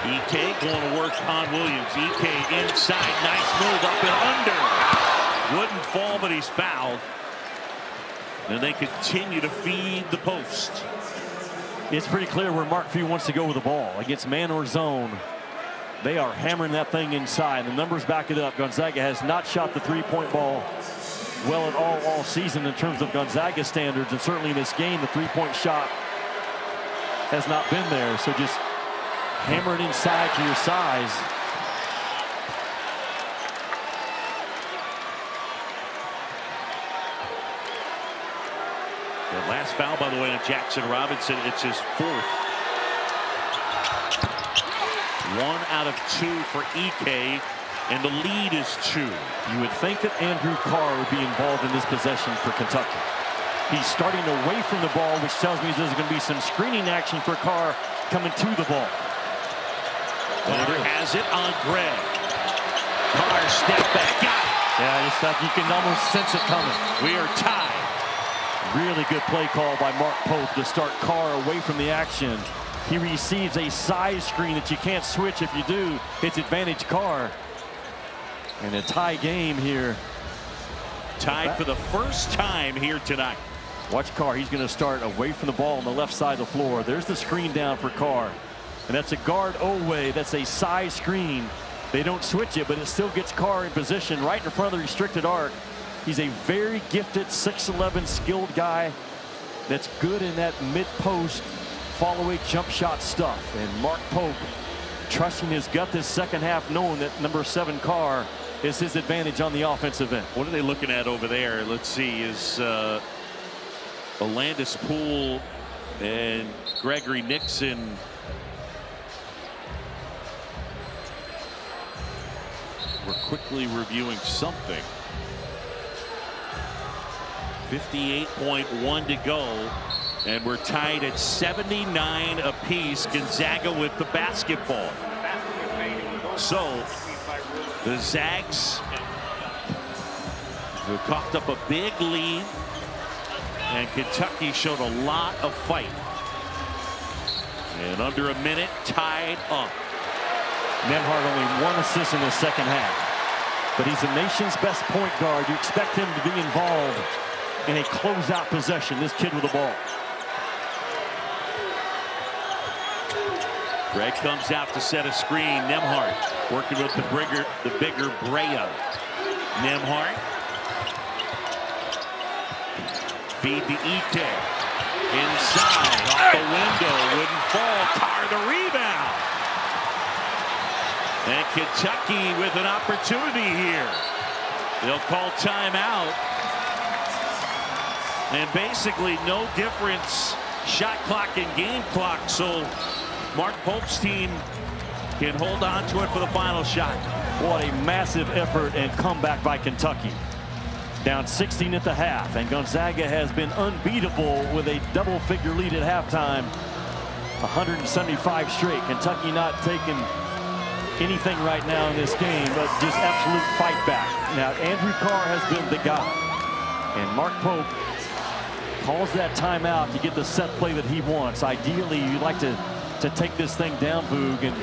EK going to work on Williams. EK inside, nice move up and under. Wouldn't fall, but he's fouled. And they continue to feed the post. It's pretty clear where Mark Few wants to go with the ball. Against man or zone, they are hammering that thing inside. The numbers back it up. Gonzaga has not shot the three-point ball well at all season in terms of Gonzaga standards. And certainly in this game, the three-point shot has not been there. So just hammer it inside to your size. The last foul, by the way, on Jackson Robinson. It's his fourth. 1 out of 2 for EK, and the lead is 2. You would think that Andrew Carr would be involved in this possession for Kentucky. He's starting away from the ball, which tells me there's going to be some screening action for Carr coming to the ball. Carr has it on Gray. Carr step back, got it. Yeah, it's like you can almost sense it coming. We are tied. Really good play call by Mark Pope to start Carr away from the action. He receives a size screen that you can't switch. If you do, it's advantage Carr. And a tie game here. Tied for the first time here tonight. Watch Carr. He's going to start away from the ball on the left side of the floor. There's the screen down for Carr. And that's a guard Oweh. That's a size screen. They don't switch it, but it still gets Carr in position right in front of the restricted arc. He's a very gifted 6'11" skilled guy that's good in that mid-post follow-away jump shot stuff. And Mark Pope trusting his gut this second half, knowing that number 7 Carr is his advantage on the offensive end. What are they looking at over there? Let's see. Is Alandis Poole and Gregory Nixon. We're quickly reviewing something. 58.1 to go, and we're tied at 79 apiece. Gonzaga with the basketball. So the Zags, who coughed up a big lead, and Kentucky showed a lot of fight. And under a minute, tied up. Nembhard only 1 assist in the second half, but he's the nation's best point guard. You expect him to be involved in a closeout possession, this kid with the ball. Greg comes out to set a screen. Nembhard working with the bigger Brea. Nembhard. Feed to EK. Inside, off the window, wouldn't fall. Carr the rebound. And Kentucky with an opportunity here. They'll call timeout. And basically no difference, shot clock and game clock. So Mark Pope's team can hold on to it for the final shot. What a massive effort and comeback by Kentucky. Down 16 at the half, and Gonzaga has been unbeatable with a double-figure lead at halftime. 175 straight. Kentucky not taking anything right now in this game, but just absolute fight back. Now, Andrew Carr has been the guy, and Mark Pope calls that timeout to get the set play that he wants. Ideally, you like to take this thing down, Boog, and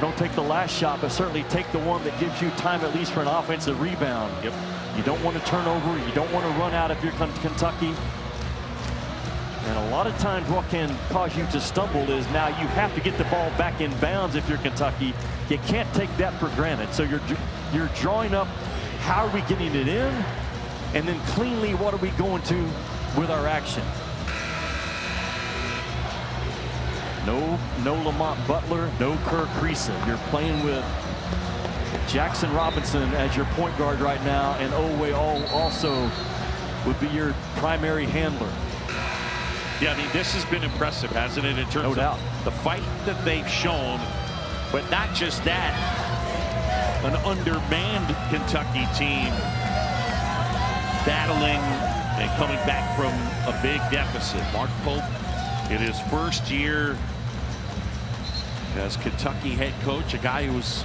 don't take the last shot, but certainly take the one that gives you time at least for an offensive rebound. Yep. You don't want to turn over. You don't want to run out if you're Kentucky. And a lot of times what can cause you to stumble is now you have to get the ball back in bounds if you're Kentucky. You can't take that for granted. So you're drawing up, how are we getting it in? And then cleanly, what are we going to with our action? No Lamont Butler, no Kerr Kriisa. You're playing with Jackson Robinson as your point guard right now, and Oweh also would be your primary handler. Yeah, I mean, this has been impressive, hasn't it, in terms of the fight that they've shown, but not just that, an undermanned Kentucky team battling and coming back from a big deficit. Mark Pope, in his first year as Kentucky head coach, a guy who was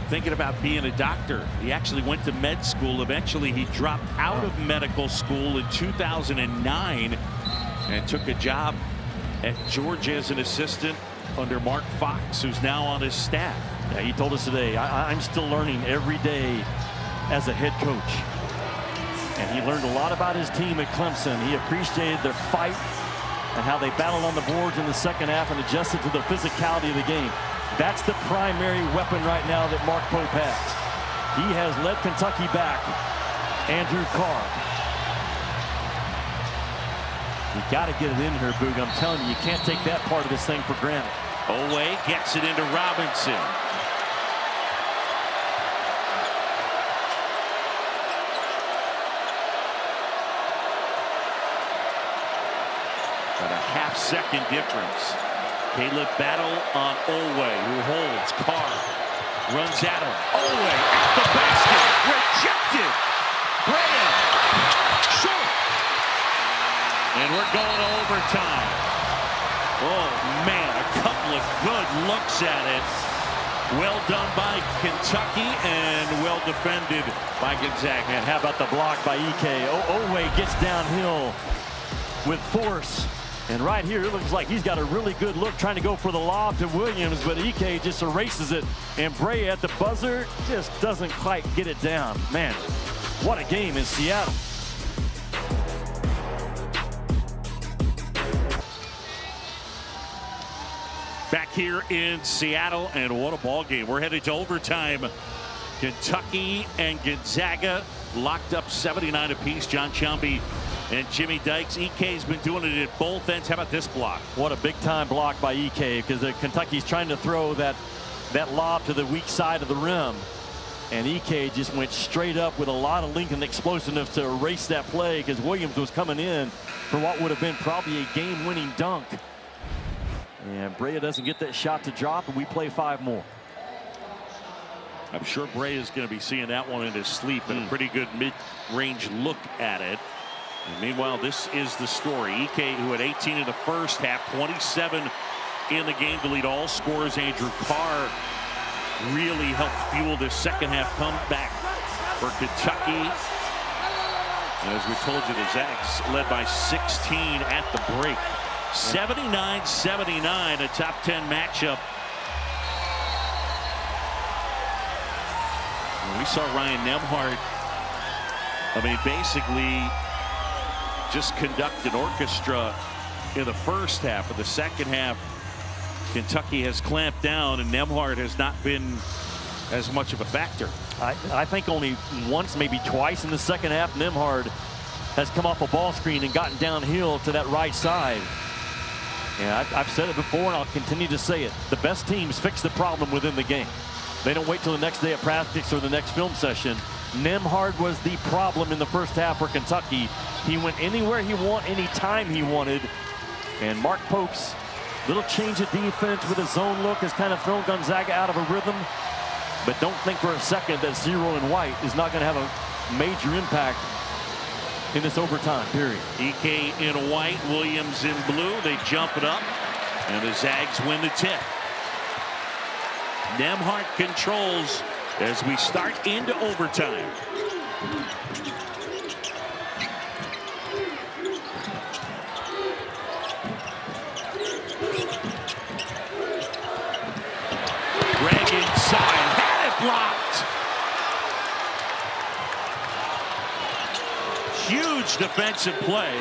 thinking about being a doctor. He actually went to med school. Eventually, he dropped out of medical school in 2009 and took a job at Georgia as an assistant under Mark Fox, who's now on his staff. Yeah, he told us today, I'm still learning every day as a head coach. And he learned a lot about his team at Clemson. He appreciated their fight and how they battled on the boards in the second half and adjusted to the physicality of the game. That's the primary weapon right now that Mark Pope has. He has led Kentucky back. Andrew Carr. You got to get it in here, Boog. I'm telling you, you can't take that part of this thing for granted. Oweh gets it into Robinson. But a half-second difference. Caleb battle on Oweh, who holds. Carr runs at him. Oweh at the basket. Rejected. Brea. Short. And we're going to overtime. Oh, man, a couple of good looks at it. Well done by Kentucky and well defended by Gonzaga. And how about the block by Ike? Oweh gets downhill with force. And right here, it looks like he's got a really good look trying to go for the lob to Williams, but Ike just erases it. And Brea at the buzzer just doesn't quite get it down. Man, what a game in Seattle. Back here in Seattle, and what a ball game. We're headed to overtime. Kentucky and Gonzaga locked up 79 apiece. John Chumby and Jimmy Dykes. Ike's been doing it at both ends. How about this block? What a big time block by Ike, because Kentucky's trying to throw that lob to the weak side of the rim. And Ike just went straight up with a lot of length and explosiveness to erase that play, because Williams was coming in for what would have been probably a game-winning dunk. And Brea doesn't get that shot to drop, and we play 5 more. I'm sure Brea is going to be seeing that one in his sleep, and a pretty good mid-range look at it. And meanwhile, this is the story. Ike, who had 18 in the first half, 27 in the game to lead all scorers. Andrew Carr really helped fuel this second half comeback for Kentucky. And as we told you, the Zags led by 16 at the break. 79-79, a top 10 matchup. And we saw Ryan Nembhard, basically just conduct an orchestra in the first half. Of the second half, Kentucky has clamped down, and Nembhard has not been as much of a factor. I think only once, maybe twice in the second half, Nembhard has come off a ball screen and gotten downhill to that right side. Yeah, I've said it before, and I'll continue to say it. The best teams fix the problem within the game. They don't wait till the next day of practice or the next film session. Nembhard was the problem in the first half for Kentucky. He went anywhere he wanted, anytime he wanted. And Mark Pope's little change of defense with his zone look has kind of thrown Gonzaga out of a rhythm. But don't think for a second that 0 and white is not going to have a major impact in this overtime period. Ike in white, Williams in blue. They jump it up, and the Zags win the tip. Nembhard controls as we start into overtime. Greg inside, had it blocked. Huge defensive play.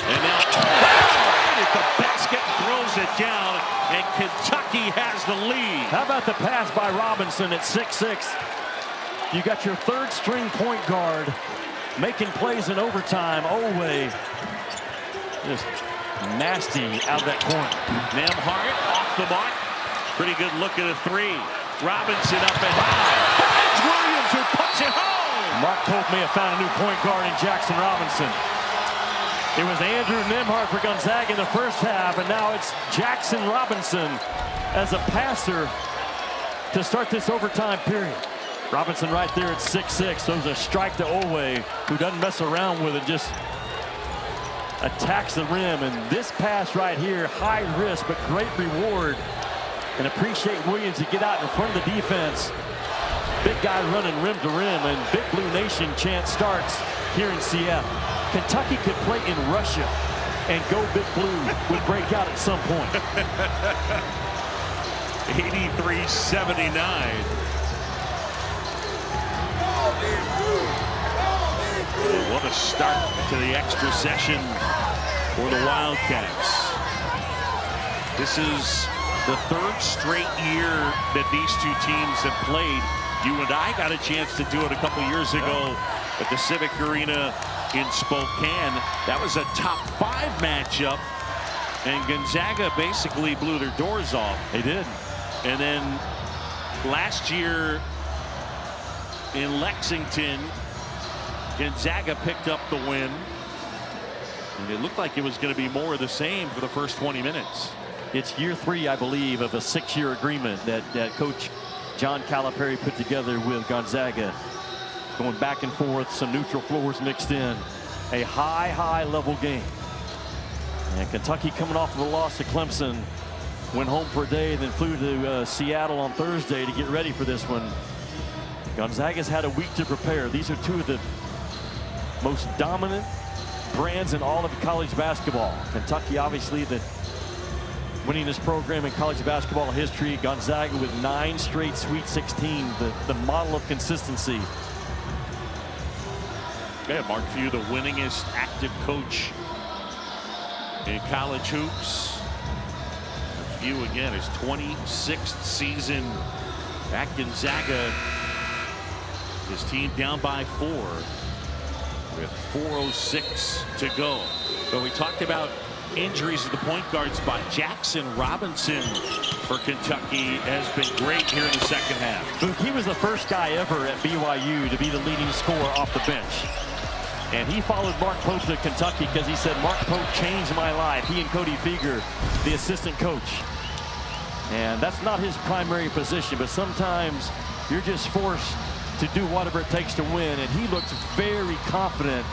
And now right at the basket, throws it down, and Kentucky has the lead. How about the pass by Robinson at 6'6"? You got your third string point guard making plays in overtime. Oweh just nasty out of that corner. Nembhard off the mark. Pretty good look at a 3. Robinson up and high. Finds Williams, who puts it home. Mark Pope may have found a new point guard in Jackson Robinson. It was Andrew Nembhard for Gonzaga in the first half, and now it's Jackson Robinson as a passer to start this overtime period. Robinson right there at 6'6". Throws a strike to Oweh, who doesn't mess around with it, just attacks the rim. And this pass right here, high risk but great reward. And appreciate Williams to get out in front of the defense. Big guy running rim to rim, and Big Blue Nation chant starts here in Seattle. Kentucky could play in Russia and Go Big Blue would break out at some point. 83-79. What a start to the extra session for the Wildcats. This is the third straight year that these two teams have played. You and I got a chance to do it a couple years ago at the Civic Arena in Spokane. That was a top 5 matchup, and Gonzaga basically blew their doors off. They did. And then last year in Lexington, Gonzaga picked up the win, and it looked like it was going to be more of the same for the first 20 minutes. It's year 3, I believe, of a 6-year agreement that Coach John Calipari put together with Gonzaga. Going back and forth, some neutral floors mixed in. A high level game. And Kentucky coming off of a loss to Clemson. Went home for a day, then flew to Seattle on Thursday to get ready for this one. Gonzaga's had a week to prepare. These are two of the most dominant brands in all of college basketball. Kentucky, obviously, the winningest program in college basketball history. Gonzaga with 9 straight Sweet 16, the model of consistency. Yeah, Mark Few, the winningest active coach in college hoops. Few, again, his 26th season at Gonzaga. His team down by 4 with 4:06 to go. But we talked about injuries at the point guard spot. Jackson Robinson for Kentucky has been great here in the second half. He was the first guy ever at BYU to be the leading scorer off the bench. And he followed Mark Pope to Kentucky because he said, Mark Pope changed my life. He and Cody Feger, the assistant coach. And that's not his primary position, but sometimes you're just forced to do whatever it takes to win. And he looks very confident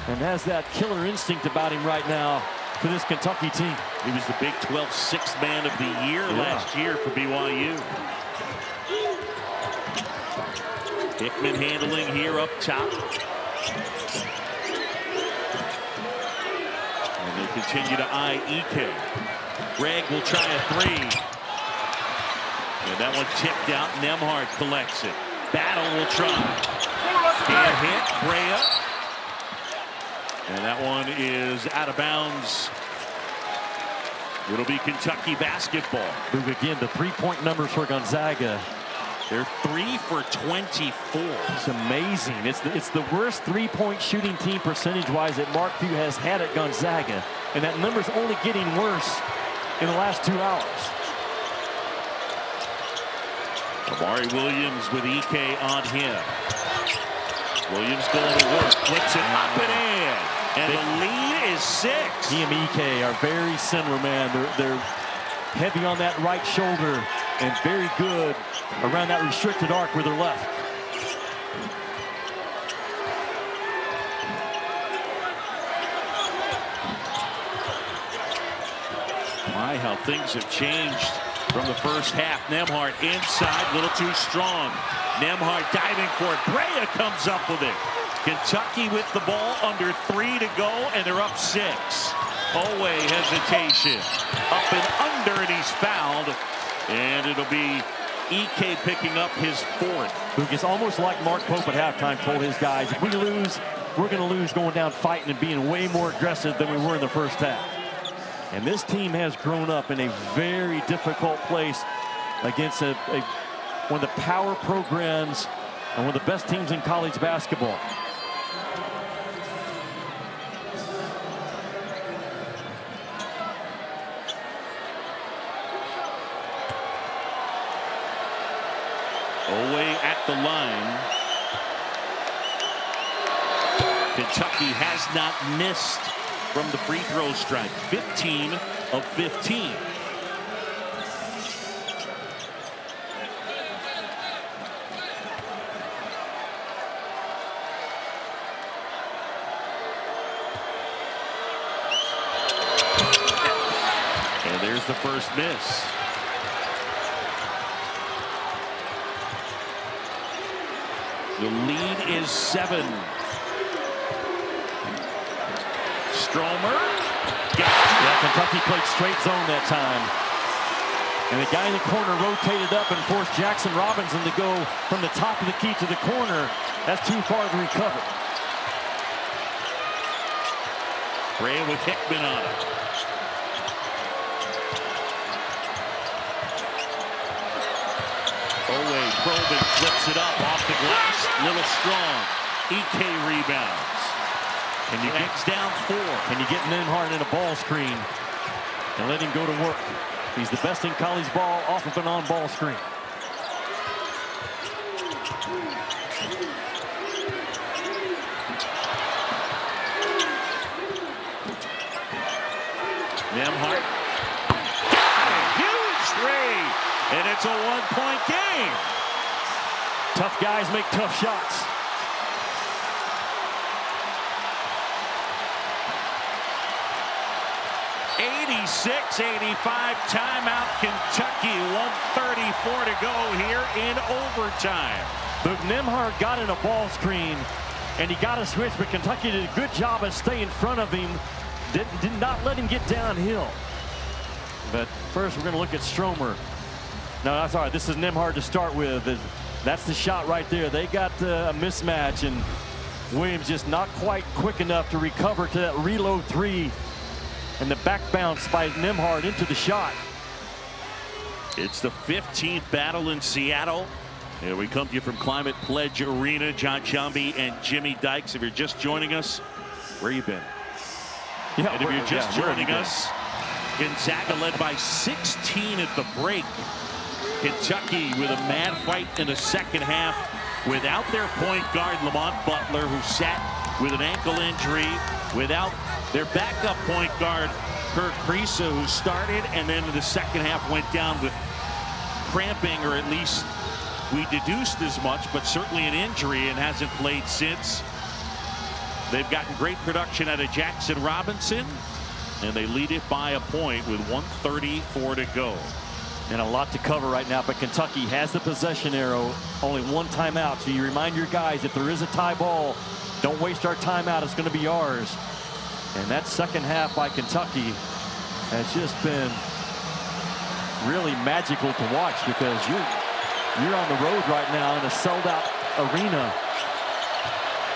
and has that killer instinct about him right now for this Kentucky team. He was the Big 12 6th man of the year last year for BYU. Hickman handling here up top. And they continue to eye Ike. Greg will try a 3. And that one tipped out. Nembhard collects it. Battle will try. And hit Brea. And that one is out of bounds. It'll be Kentucky basketball. Again, the 3-point numbers for Gonzaga. They're 3 for 24. It's amazing. It's the worst 3-point shooting team percentage-wise that Mark Few has had at Gonzaga. And that number's only getting worse in the last 2 hours. Amari Williams with Ike on him. Williams going to work. Flips it up and in. And the lead is 6. He and Ike are very similar, man. They're heavy on that right shoulder and very good around that restricted arc with their left. My, how things have changed from the first half. Nembhard inside, a little too strong. Nembhard diving for it. Brea comes up with it. Kentucky with the ball, under 3 to go, and they're up 6. Oweh hesitation. Up and under, and he's fouled. And it'll be Ike picking up his 4th. It's almost like Mark Pope at halftime told his guys, if we lose, we're going to lose going down fighting and being way more aggressive than we were in the first half. And this team has grown up in a very difficult place against one of the power programs and one of the best teams in college basketball. Oweh at the line. Kentucky has not missed from the free throw strike. 15 of 15. Here's the first miss. The lead is 7. Stromer. Yeah, Kentucky played straight zone that time. And the guy in the corner rotated up and forced Jackson Robinson to go from the top of the key to the corner. That's too far to recover. Brea with Hickman on it. Oweh probing, flips it up off the glass. Little strong. EK rebounds. Can you Zags down 4. Can you get Nembhard in a ball screen and let him go to work? He's the best in college ball off of an on-ball screen. Nembhard. Huge 3. And it's a 1-point game. Tough guys make tough shots. '86-'85 timeout Kentucky. 1:34 to go here in overtime. But Nembhard got in a ball screen and he got a switch, but Kentucky did a good job of staying in front of him. Did not let him get downhill. But first we're going to look at Stromer. No, that's all right. This is Nembhard to start with. That's the shot right there. They got a mismatch, and Williams just not quite quick enough to recover to that reload 3. And the back bounce by Nembhard into the shot. It's the 15th battle in Seattle. Here we come to you from Climate Pledge Arena. John Chambee and Jimmy Dykes. If you're just joining us, where you been? Yeah, and if you're just joining us, Gonzaga led by 16 at the break. Kentucky with a mad fight in the second half without their point guard, Butler, who sat with an ankle injury, without their backup point guard, Kriisa, who started and then in the second half went down with cramping, or at least we deduced as much, but certainly an injury, and hasn't played since. They've gotten great production out of Jackson Robinson, and they lead it by a point with 1:34 to go. And a lot to cover right now, but Kentucky has the possession arrow. Only one timeout, so you remind your guys, if there is a tie ball, don't waste our timeout. It's going to be ours. And that second half by Kentucky has just been really magical to watch, because you're on the road right now in a sold-out arena.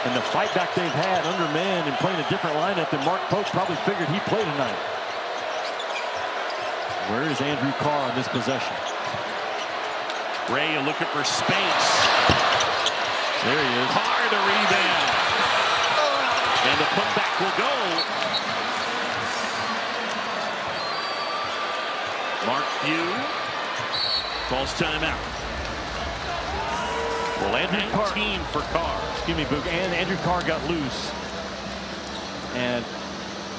And the fight back they've had under man and playing a different lineup than Mark Pope probably figured he'd play tonight. Where is Andrew Carr on this possession? Brea looking for space. There he is. Carr the rebound. And the putback will go. Mark Few calls timeout. Well, Andrew Carr, 19 for Carr. Excuse me, Boog. And Andrew Carr got loose. And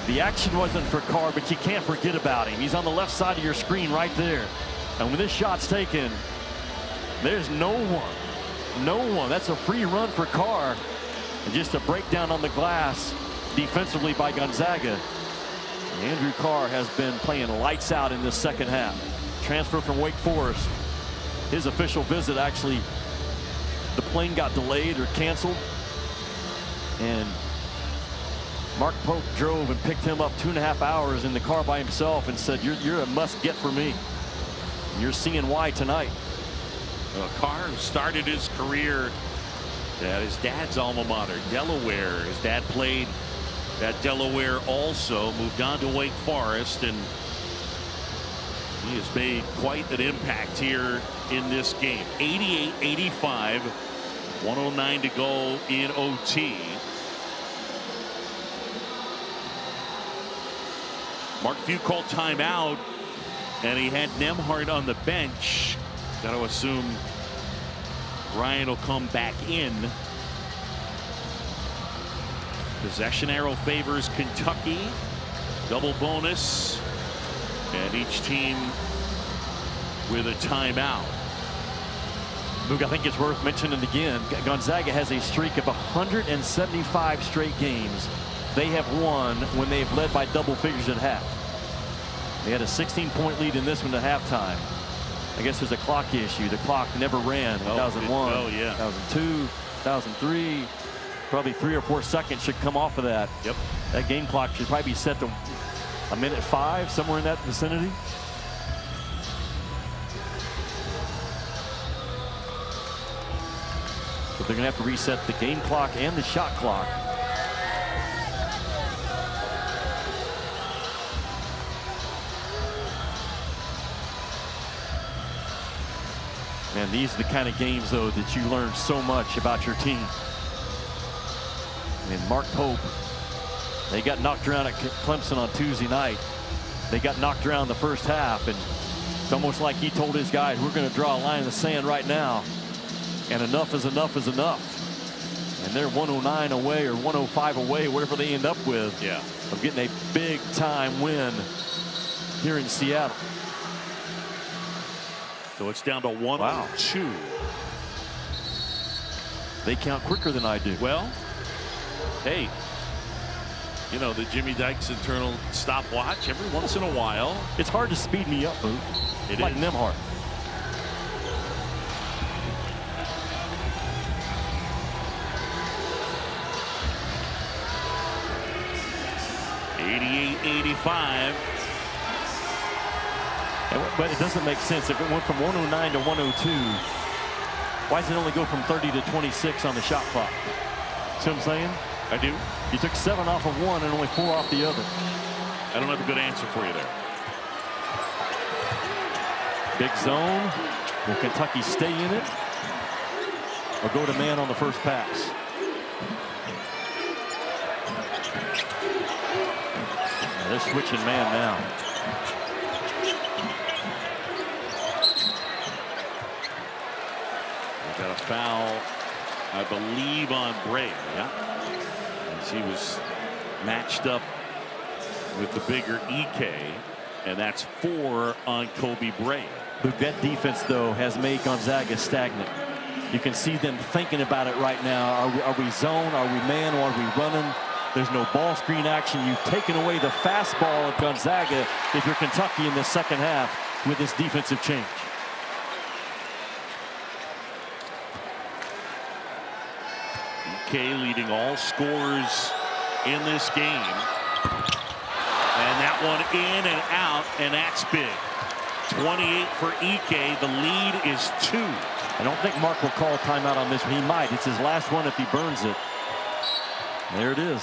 the action wasn't for Carr, but you can't forget about him. He's on the left side of your screen right there. And when this shot's taken, there's no one. No one. That's a free run for Carr. And just a breakdown on the glass defensively by Gonzaga. Andrew Carr has been playing lights out in this second half. Transfer from Wake Forest. His official visit, actually, the plane got delayed or canceled. And Mark Pope drove and picked him up 2.5 hours in the car by himself and said, you're a must get for me. And you're seeing why tonight. Carr started his career at his dad's alma mater, Delaware. His dad played at Delaware also, moved on to Wake Forest, and he has made quite an impact here in this game. 88-85, 109 to go in OT. Mark Few called timeout, and he had Nembhard on the bench. Got to assume Ryan will come back in. Possession arrow favors Kentucky. Double bonus. And each team with a timeout. Boog, I think it's worth mentioning again, Gonzaga has a streak of 175 straight games they have won when they've led by double figures at half. They had a 16-point lead in this one at halftime. I guess there's a clock issue. The clock never ran. 2001, 2002, 2003. Probably 3 or 4 seconds should come off of that. Yep. That game clock should probably be set to 1:05, somewhere in that vicinity. But they're going to have to reset the game clock and the shot clock. Man, these are the kind of games, though, that you learn so much about your team. I mean, Mark Pope, they got knocked around at Clemson on Tuesday night. They got knocked around the first half, and it's almost like he told his guys, we're going to draw a line in the sand right now, and enough is enough is enough. And they're 109 away or 105 away, whatever they end up with, of getting a big-time win here in Seattle. So it's down to 1-2. They count quicker than I do. Well, hey, you know, the Jimmy Dykes internal stopwatch every once in a while. It's hard to speed me up, Boot. It like is. Nemhart. '88-85. But it doesn't make sense. If it went from 109 to 102, why does it only go from 30 to 26 on the shot clock? See what I'm saying? I do. You took 7 off of one and only 4 off the other. I don't have a good answer for you there. Big zone. Will Kentucky stay in it or go to man on the first pass? Now they're switching man now. Got a foul, I believe, on Brea. As he was matched up with the bigger EK, and that's 4 on Kobe Brea. Luke, that defense, though, has made Gonzaga stagnant. You can see them thinking about it right now. Are we zone? Are we man? Or are we running? There's no ball screen action. You've taken away the fastball of Gonzaga if you're Kentucky in the second half with this defensive change. EK leading all scorers in this game. And that one in and out, and that's big. 28 for EK. The lead is 2. I don't think Mark will call a timeout on this one. He might. It's his last one if he burns it. There it is.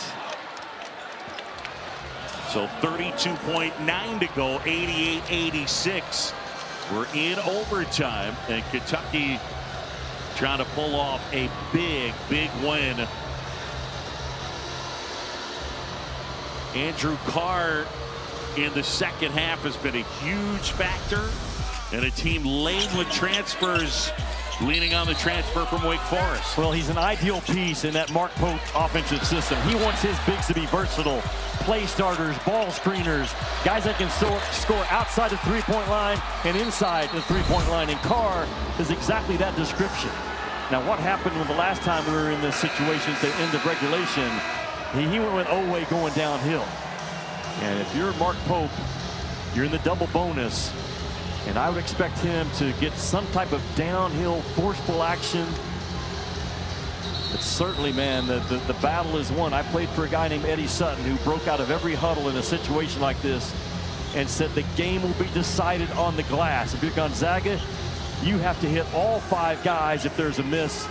So 32.9 to go, 88-86. We're in overtime, and Kentucky trying to pull off a big, big win. Andrew Carr in the second half has been a huge factor, and a team laden with transfers, leaning on the transfer from Wake Forest. Well, he's an ideal piece in that Mark Pope offensive system. He wants his bigs to be versatile, play starters, ball screeners, guys that can score outside the three-point line and inside the three-point line. And Carr is exactly that description. Now, what happened when the last time we were in this situation at the end of regulation? He went with Oweh going downhill. And if you're Mark Pope, you're in the double bonus. And I would expect him to get some type of downhill, forceful action. But certainly, man, the battle is won. I played for a guy named Eddie Sutton who broke out of every huddle in a situation like this and said the game will be decided on the glass. If you're Gonzaga, you have to hit all 5 guys if there's a miss.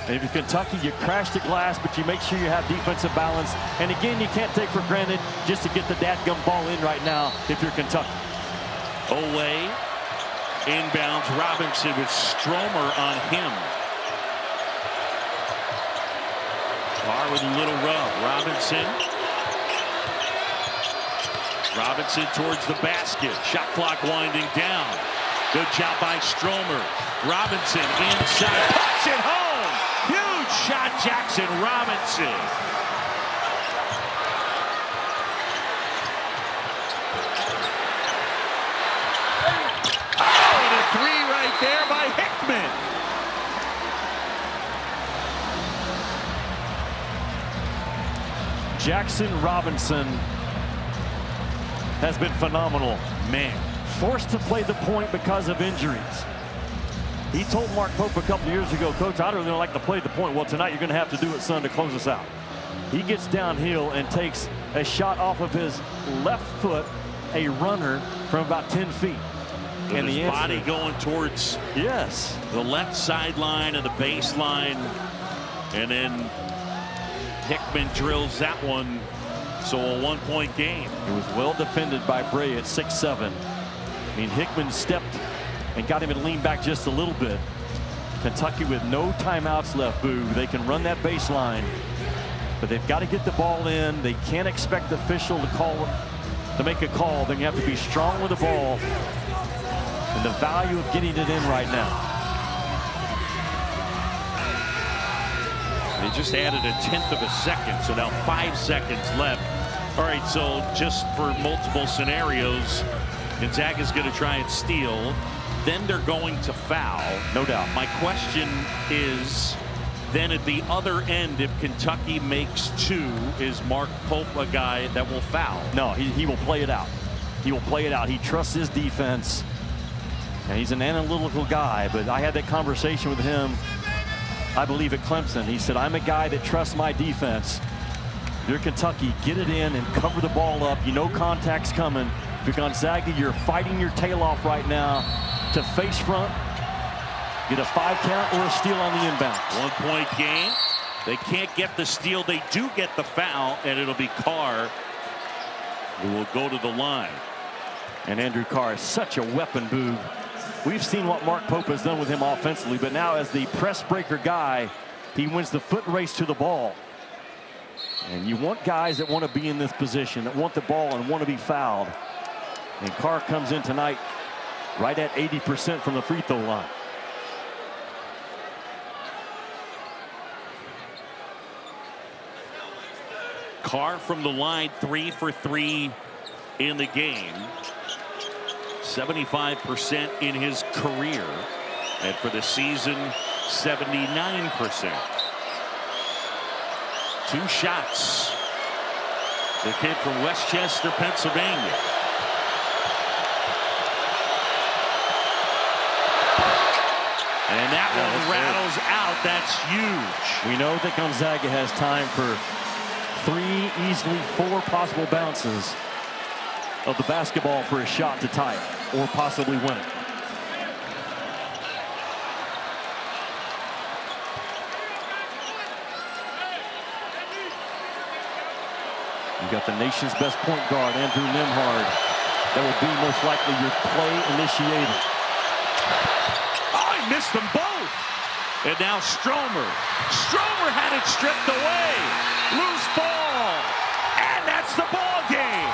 And if you're Kentucky, you crash the glass, but you make sure you have defensive balance. And again, you can't take for granted just to get the dadgum ball in right now if you're Kentucky. Oweh inbounds. Robinson with Stromer on him. Carr with a little rub. Robinson towards the basket. Shot clock winding down. Good job by Stromer. Robinson inside. Puts it home. Huge shot, Jackson Robinson. Oh, and a 3 right there by Hickman. Jackson Robinson has been phenomenal Man. Forced to play the point because of injuries. He told Mark Pope a couple years ago, Coach, I don't really like to play the point. Well, tonight you're going to have to do it, son, to close us out. He gets downhill and takes a shot off of his left foot, a runner from about 10 feet. And his body going towards the left sideline of the baseline. And then Hickman drills that one. So a 1-point game. It was well defended by Brea at 6'7". I mean, Hickman stepped and got him to lean back just a little bit. Kentucky with no timeouts left, Boo. They can run that baseline, but they've got to get the ball in. They can't expect the official to make a call. Then you have to be strong with the ball. And the value of getting it in right now. They just added a 1/10 of a second, so now 5 seconds left. All right, so just for multiple scenarios, Gonzaga's going to try and steal. Then they're going to foul. No doubt. My question is, then at the other end, if Kentucky makes 2, is Mark Pope a guy that will foul? No, he will play it out. He will play it out. He trusts his defense. And he's an analytical guy, but I had that conversation with him, I believe, at Clemson. He said, I'm a guy that trusts my defense. If you're Kentucky, get it in and cover the ball up. You know contact's coming. If you're Gonzaga, you're fighting your tail off right now to face front, get a 5 count or a steal on the inbound. 1-point game. They can't get the steal. They do get the foul, and it'll be Carr who will go to the line. And Andrew Carr is such a weapon, Boo. We've seen what Mark Pope has done with him offensively, but now as the press breaker guy, he wins the foot race to the ball. And you want guys that want to be in this position, that want the ball and want to be fouled. And Carr comes in tonight right at 80% from the free throw line. Carr from the line, 3 for 3 in the game. 75% in his career, and for the season 79%. 2 shots. The kid from Westchester, Pennsylvania. And that one rattles out. That's huge. We know that Gonzaga has time for 3, easily 4 possible bounces of the basketball for a shot to tie it or possibly win it. You got the nation's best point guard, Andrew Nembhard. That will be most likely your play initiator. Oh, he missed them both. And now Stromer. Stromer had it stripped away. Loose ball. And that's the ball game.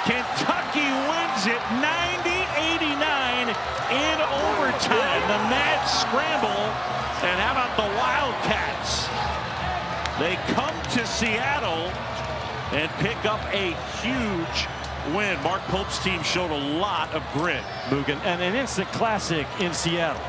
Kentucky wins it 90-89 in overtime. The mad scramble. And how about the Wildcats? They come to Seattle and pick up a huge win. Mark Pope's team showed a lot of grit. Mugen, and an instant classic in Seattle.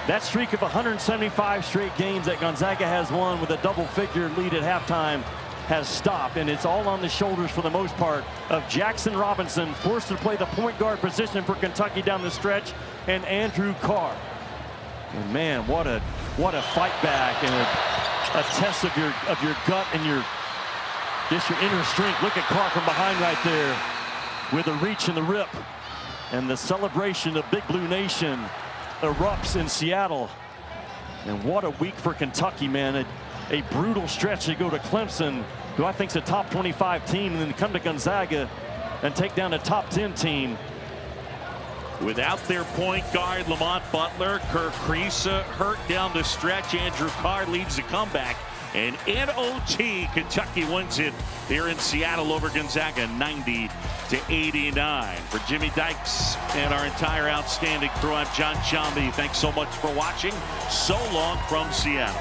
That streak of 175 straight games that Gonzaga has won with a double-figure lead at halftime has stopped, and it's all on the shoulders for the most part of Jackson Robinson, forced to play the point guard position for Kentucky down the stretch, and Andrew Carr. And man, what a fight back and a test of your gut and your inner strength. Look at Carr from behind right there with a reach and the rip, and the celebration of Big Blue Nation erupts in Seattle. And what a week for Kentucky, man. A brutal stretch to go to Clemson, who I think is a top 25 team, and then come to Gonzaga and take down a top 10 team. Without their point guard, Lamont Butler, Kriisa hurt down the stretch. Andrew Carr leads the comeback. And in OT, Kentucky wins it here in Seattle over Gonzaga, 90-89. For Jimmy Dykes and our entire outstanding crew, I'm John Chambly. Thanks so much for watching. So long from Seattle.